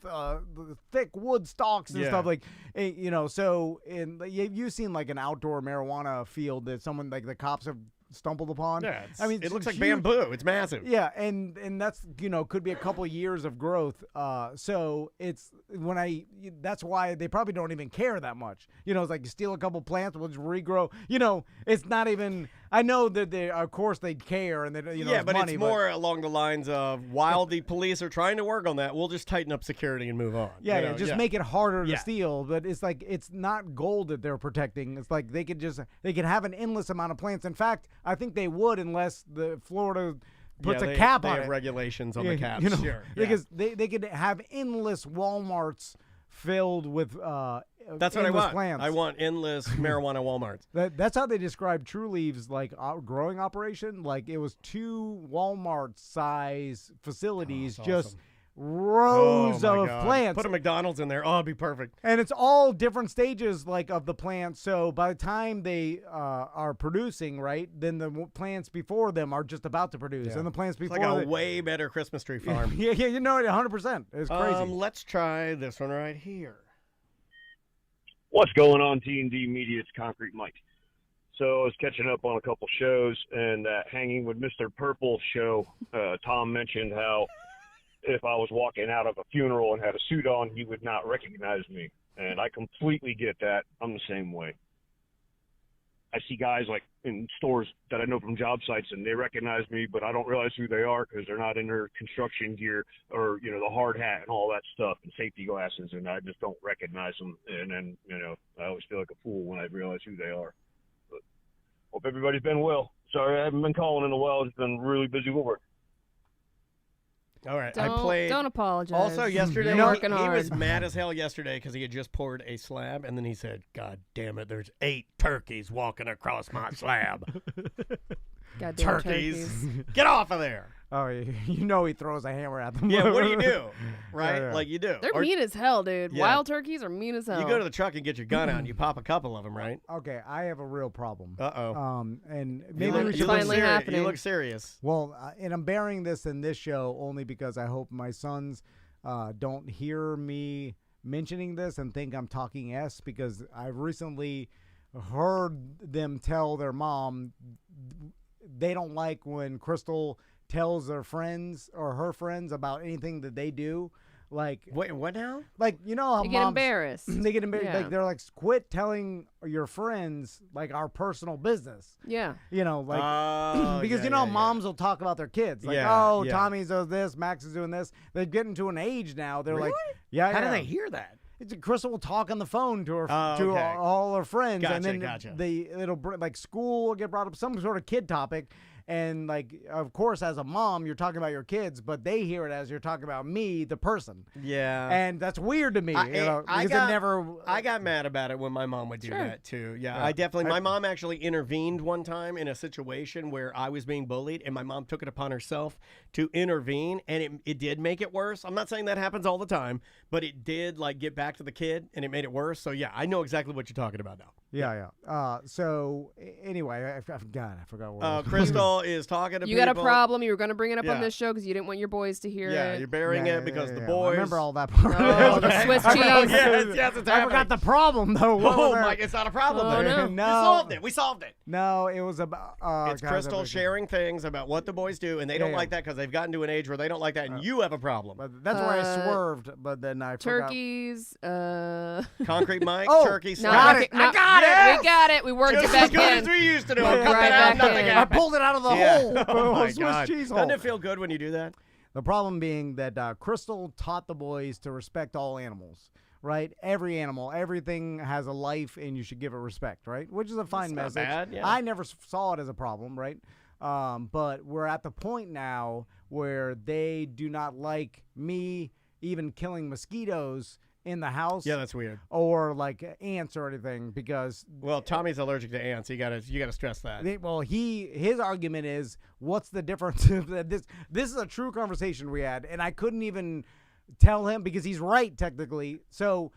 thick wood stalks and stuff, like so you've seen like an outdoor marijuana field that someone like the cops have stumbled upon. Yeah, I mean, it looks like huge. bamboo. It's massive. Yeah, and that's could be a couple years of growth. So it's that's why they probably don't even care that much. It's like you steal a couple plants, we'll just regrow. It's not even. I know that of course they care, and they Yeah, but money, it's more along the lines of while the police are trying to work on that, we'll just tighten up security and move on. Yeah, just make it harder to steal. But it's like it's not gold that they're protecting. It's like they could have an endless amount of plants. In fact, I think they would unless the Florida puts a cap on it. They have regulations on the caps. Sure. Because they could have endless Walmarts filled with that's what I want. Plants. I want endless marijuana Walmarts. That's how they described True Leaves' growing operation. Like it was 2 Walmart size facilities, just awesome. Rows of plants. Put a McDonald's in there. Oh, it'd be perfect. And it's all different stages of the plant. So by the time they are producing, right, then the plants before them are just about to produce, and the plants before it's like a way better Christmas tree farm. Yeah, 100%. It's crazy. Let's try this one right here. What's going on, T&D Media? It's Concrete Mike. So I was catching up on a couple shows, and that Hanging with Mr. Purple show, Tom mentioned how if I was walking out of a funeral and had a suit on, he would not recognize me. And I completely get that. I'm the same way. I see guys like in stores that I know from job sites, and they recognize me, but I don't realize who they are because they're not in their construction gear or, the hard hat and all that stuff and safety glasses, and I just don't recognize them. And then, I always feel like a fool when I realize who they are. But hope everybody's been well. Sorry I haven't been calling in a while. It's been really busy with work. All right, Don't apologize. Also, yesterday, You're working he hard. was mad as hell yesterday because he had just poured a slab, and then he said, "God damn it, there's 8 turkeys walking across my slab." Goddamn turkeys. Get off of there. Oh, he throws a hammer at them. Yeah, what do you do? Right? Yeah. Like you do. They're mean as hell, dude. Yeah. Wild turkeys are mean as hell. You go to the truck and get your gun out and you pop a couple of them, right? Okay, I have a real problem. Uh-oh. And You maybe look, we you should look finally serious. happening. You look serious. Well, and I'm bearing this in this show only because I hope my sons don't hear me mentioning this and think I'm talking S, because I've recently heard them tell their mom they don't like when Crystal tells their friends or her friends about anything that they do. Like, wait, what now? Like, how they get embarrassed. They get embarrassed. Yeah. Like, they're like, quit telling your friends like our personal business. Yeah. Because moms will talk about their kids. Like, Tommy's doing this, Max is doing this. They're getting to an age now. They're like, How do they hear that? Crystal will talk on the phone to her okay. all her friends, Gotcha, and then gotcha. it'll school will get brought up, some sort of kid topic. And, like, of course, as a mom, you're talking about your kids, but they hear it as you're talking about me, the person. Yeah. And that's weird to me. I got mad about it when my mom would do that, too. Yeah, I definitely. My mom actually intervened one time in a situation where I was being bullied, and my mom took it upon herself to intervene, and it did make it worse. I'm not saying that happens all the time, but it did, get back to the kid, and it made it worse. So, yeah, I know exactly what you're talking about now. Yeah. So, anyway, I forgot what Crystal is talking to people. You got a problem. You were going to bring it up on this show because you didn't want your boys to hear it. Yeah, you're burying it because the boys. I remember all that part. Oh, the Swiss cheese. Yes, it's I forgot the problem, though. It's not a problem. Oh, there. no. We solved it. No, it was about... it's Crystal sharing things about what the boys do, and they don't like that because they've gotten to an age where they don't like that, and you have a problem. But that's where I swerved, but then I forgot. Turkeys. Concrete Mike, turkey. Got it. I got it. We got it. We worked it Just back as good in. as we used to do. Right Cut that out. back Nothing in. I happened. pulled it out of the hole. Oh my Swiss God. cheese hole. Doesn't it feel good when you do that? The problem being that Crystal taught the boys to respect all animals, right? Every animal, everything has a life, and you should give it respect, right? Which is a fine That's message. not bad, yeah. I never saw it as a problem, right? But we're at the point now where they do not like me even killing mosquitoes in the house. Yeah, that's weird. Or like ants or anything, because Tommy's allergic to ants. You gotta stress that. His argument is, what's the difference? This is a true conversation we had, and I couldn't even tell him because he's right technically. So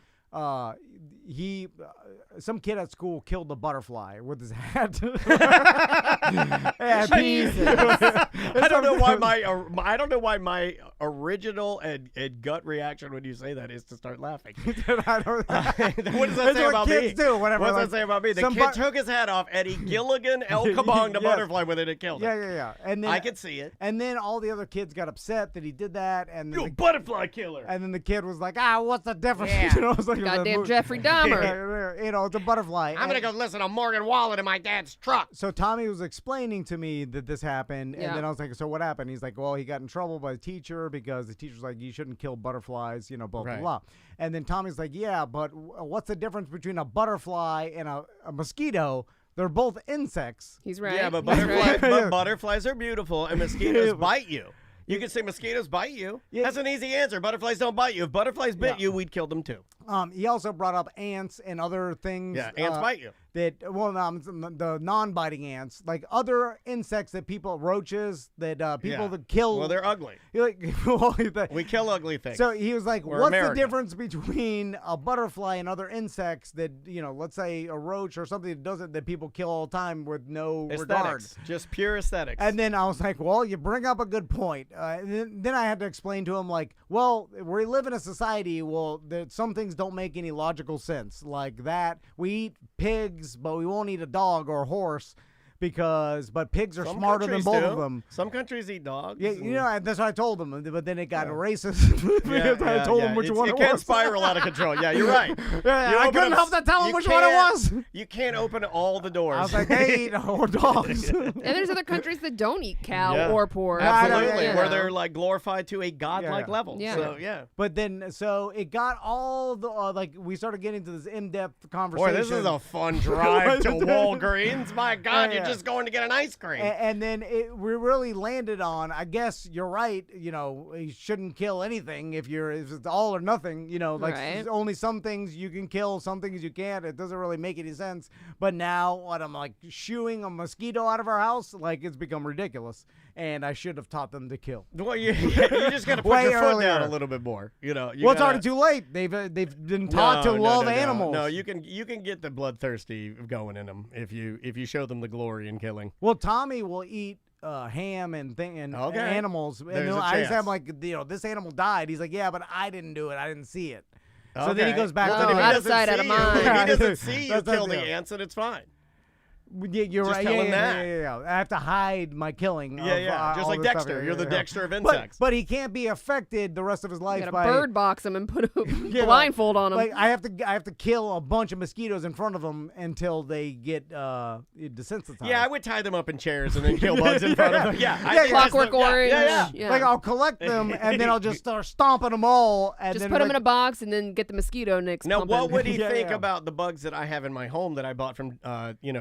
some kid at school killed a butterfly with his hat. I don't know why my original and gut reaction when you say that is to start laughing. What does that say about me? What does that say about me? The kid took his hat off and he Gilligan El Kabong the butterfly with it and killed it. Yeah. And then I could see it. And then all the other kids got upset that he did that. And you butterfly killer. And then the kid was like, what's the difference? Yeah. You know, it's like goddamn Jeffrey Dahmer. You know, it's a butterfly. I'm going to go listen to Morgan Wallen in my dad's truck. So Tommy was explaining to me that this happened, and then I was like, so what happened? He's like, well, he got in trouble by the teacher because the teacher's like, you shouldn't kill butterflies, you know, blah, blah, blah. And then Tommy's like, yeah, but what's the difference between a butterfly and a mosquito? They're both insects. He's right. Yeah, but butterflies are beautiful, and mosquitoes bite you. You could say mosquitoes bite you. Yeah. That's an easy answer. Butterflies don't bite you. If butterflies bit you, we'd kill them too. He also brought up ants and other things. Yeah, ants bite you. The non-biting ants, like other insects that roaches that people that kill. Well, they're ugly. We kill ugly things. So he was like, what's the difference between a butterfly and other insects that, you know, let's say a roach or something that people kill all the time with no regard. Just pure aesthetics. And then I was like, well, you bring up a good point. And then I had to explain to him, like, well, we live in a society, that some things don't make any logical sense. Like that, we eat pigs, but we won't eat a dog or a horse but pigs are smarter than both of them. Some countries eat dogs. Yeah, you know, that's what I told them, but then it got racist. I told them which one it was. It can spiral out of control. Yeah, you're right. I couldn't help to tell them which one it was. You can't open all the doors. I was like, they eat dogs. And there's other countries that don't eat cow or pork. Absolutely, where they're like glorified to a godlike level. Yeah. So, yeah. But then, so it got all the, we started getting into this in-depth conversation. Boy, this is a fun drive to Walgreens. My God, you're just going to get an ice cream. And then we really landed on, I guess you're right, you know, you shouldn't kill anything if it's all or nothing, you know, like only some things you can kill, some things you can't. It doesn't really make any sense. But now I'm like shooing a mosquito out of our house, like it's become ridiculous. And I should have taught them to kill. Well, you just got to put your foot down a little bit more. You know, it's already too late. They've been taught to love animals. No, you can get the bloodthirsty going in them if you show them the glory in killing. Well, Tommy will eat ham and animals. And I said, I'm like, you know, this animal died. He's like, yeah, but I didn't do it. I didn't see it. So then he goes back to out of sight, out of mind. If he doesn't see you kill the ants, and it's fine. Yeah, you're right. Tell him that. Yeah. I have to hide my killing. Just like Dexter. You're the Dexter of insects. But he can't be affected the rest of his life. You gotta bird box him and put a blindfold on him. Like I have to kill a bunch of mosquitoes in front of him until they get desensitized. Yeah, I would tie them up in chairs and then kill bugs in front of them. Yeah, Clockwork Orange. Yeah. Like I'll collect them and then I'll just start stomping them all. And just then put them in a box and then get the mosquito nicks. Now, what would he think about the bugs that I have in my home that I bought from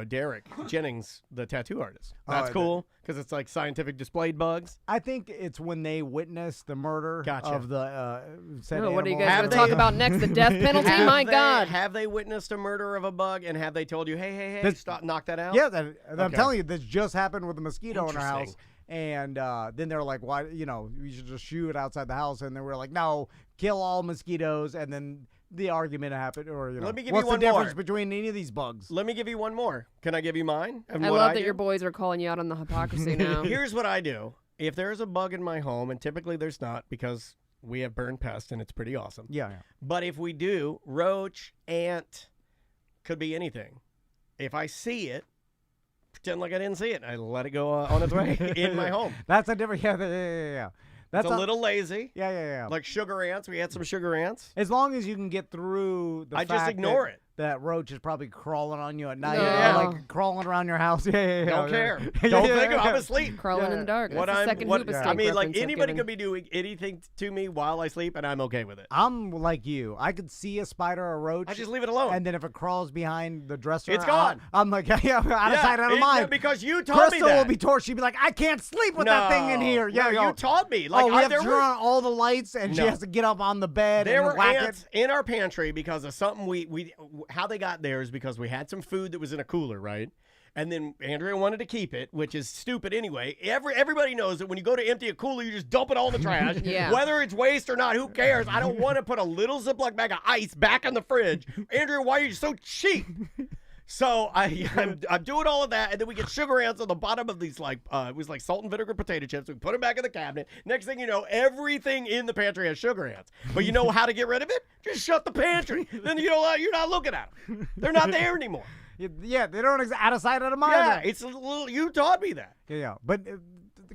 Derek Jennings, the tattoo artist? That's cool because it's like scientific displayed bugs. I think it's when they witness the murder of the said animal. What are you guys going to talk about next? The death penalty? My God. Have they witnessed a murder of a bug and have they told you, hey, stop, knock that out? Yeah, I'm telling you, this just happened with a mosquito in our house. And then they're like, why, you know, we should just shoot it outside the house. And then we're like, no, kill all mosquitoes. And then the argument happened, or, you know, let me give what's you one the difference more between any of these bugs? Let me give you one more. Can I give you mine? I love that your boys are calling you out on the hypocrisy now. Here's what I do. If there's a bug in my home, and typically there's not because we have burn pest and it's pretty awesome. Yeah. But if we do, roach, ant, could be anything. If I see it, pretend like I didn't see it. I let it go on its way in my home. That's a different, yeah. That's a little lazy. Yeah. Like sugar ants. We had some sugar ants. As long as you can get through the fact just ignore it. That roach is probably crawling on you at night. No. Like crawling around your house. Yeah. Don't care. Don't think I'm asleep. Crawling in the dark. I mean, like anybody could be doing anything to me while I sleep, and I'm okay with it. I'm like you. I could see a spider or a roach. I just leave it alone. And then if it crawls behind the dresser, it's gone. I'm like, out of sight, out of mind. Because you taught me that. Crystal will be torched. She'd be like, I can't sleep with that thing in here. Yeah, you taught me. Like, we have to turn on all the lights, and she has to get up on the bed and whack it. There were ants in our pantry because of something how they got there is because we had some food that was in a cooler, right? And then Andrea wanted to keep it, which is stupid anyway. Everybody knows that when you go to empty a cooler, you just dump it all in the trash. Yeah. Whether it's waste or not, who cares? I don't want to put a little Ziploc bag of ice back in the fridge. Andrea, why are you so cheap? So I'm doing all of that, and then we get sugar ants on the bottom of these it was like salt and vinegar potato chips. We put them back in the cabinet. Next thing you know, everything in the pantry has sugar ants. But you know how to get rid of it? Just shut the pantry. Then you're not looking at them. They're not there anymore. Yeah, they don't out of sight, out of mind. Yeah, it's a little. You taught me that. Yeah, but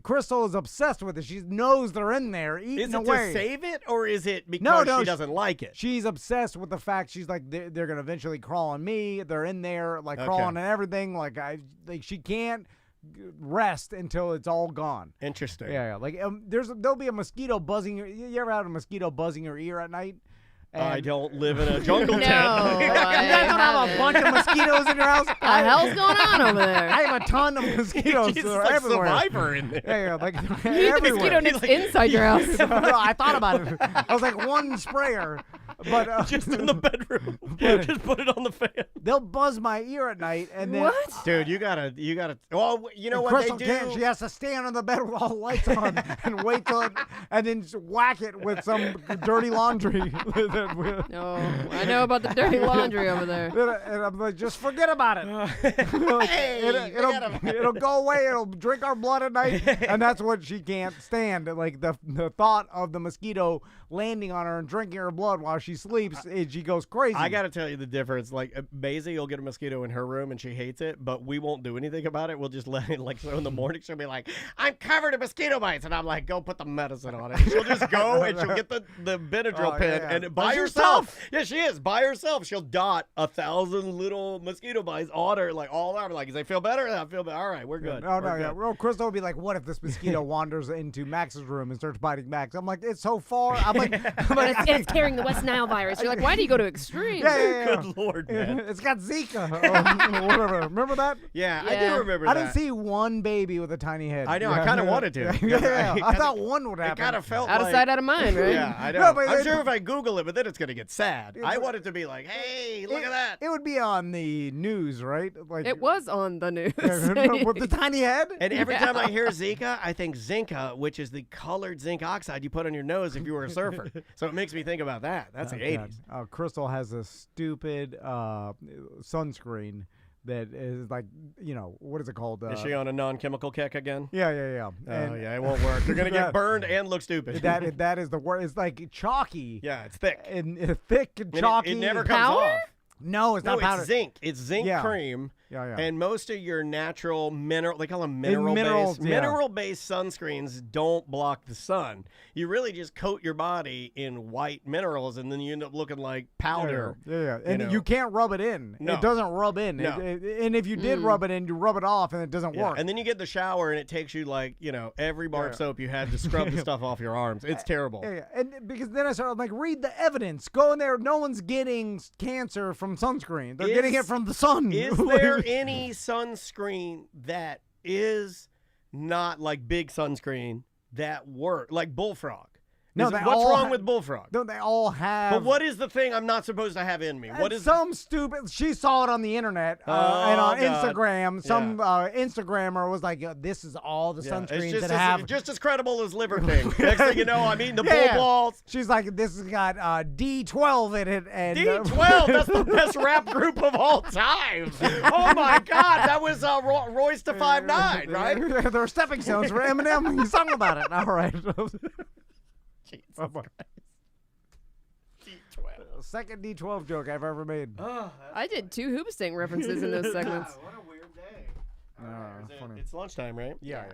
Crystal is obsessed with it. She knows they're in there eating away. Is it to save it, or is it because she doesn't like it? She's obsessed with the fact she's like they're gonna eventually crawl on me. They're in there like crawling on everything. Like she can't rest until it's all gone. Interesting. Yeah. Like there'll be a mosquito buzzing. You ever had a mosquito buzzing your ear at night? I don't live in a jungle tent. No, you guys don't have a bunch of mosquitoes in your house? What the hell's going on over there? I have a ton of mosquitoes. She's like everywhere. Survivor in there. Yeah, like you need the mosquito nets inside your house. No, I thought about it. I was like one sprayer, but just in the bedroom. Just put it on the fan. They'll buzz my ear at night, and then dude, you gotta. Well, you know what Crystal they do. Can't. She has to stand on the bed with all the lights on and wait till and then just whack it with some dirty laundry. No. I know about the dirty laundry over there. And I'm like, just forget about it. It'll go away. It'll drink our blood at night, and that's what she can't stand. Like the thought of the mosquito landing on her and drinking her blood while she sleeps, she goes crazy. I gotta tell you the difference. Like Maisie, you'll get a mosquito in her room and she hates it, but we won't do anything about it. We'll just let it. Like so in the morning, she'll be like, "I'm covered in mosquito bites," and I'm like, "Go put the medicine on it." And she'll just go and she'll get the Benadryl pen and by herself. Yeah, she is by herself. She'll dot 1,000 little mosquito bites on her, like all over. Like, does they feel better? I feel better. All right, we're good. Well, Crystal would be like, "What if this mosquito wanders into Max's room and starts biting Max?" I'm like, "It's so far." I'm like, it's carrying the West Nile virus. You're like, why do you go to extremes? Yeah. Good Lord, man. It's got Zika. Or whatever. Remember that? Yeah, I do remember that. I didn't see one baby with a tiny head. I know. I kind of wanted to. Yeah, I thought one would happen. It kind of felt out of sight, out of mind, right? Yeah, I know. I'm sure if I Google it, but then it's going to get sad. I want it to be like, hey, look at that. It would be on the news, right? Like it was on the news. With the tiny head? And every time I hear Zika, I think Zinca, which is the colored zinc oxide you put on your nose if you were a surfer. So it makes me think about that. That's the 80s. Crystal has a stupid sunscreen that is like, what is it called? Is she on a non-chemical kick again? Yeah. It won't work. They're going to get burned and look stupid. That is the word. It's like chalky. Yeah, it's thick. And thick and chalky. It never comes off. No, it's not powder. It's zinc. It's zinc cream. Yeah. And most of your natural mineral, they call them mineral-based. Mineral-based sunscreens don't block the sun. You really just coat your body in white minerals, and then you end up looking like powder. Yeah. And you can't rub it in. No. It doesn't rub in. No. And if you did rub it in, you rub it off, and it doesn't work. And then you get the shower, and it takes you like, every bar of soap you had to scrub the stuff off your arms. It's terrible. Yeah. And because then I started like, read the evidence. Go in there. No one's getting cancer from sunscreen. They're getting it from the sun. Is there any sunscreen that is not like big sunscreen that work, like Bullfrog? No, what's wrong with Bullfrog? No, they all have. But what is the thing I'm not supposed to have in me? What is some stupid? She saw it on the internet and on Instagram. Some Instagrammer was like, "This is all the sunscreens that have just as credible as Liver King." Next thing you know, I'm eating the bull balls. She's like, "This has got D12 in it." And D12, that's the best rap group of all time. Oh my God, that was Royce to 5'9", right? They're stepping stones for Eminem. He sung about it. All right. Jesus D12. Second D12 joke I've ever made. I did 2 Hoopstang references in those segments. What a weird day. Funny. It's lunchtime, right? Yeah.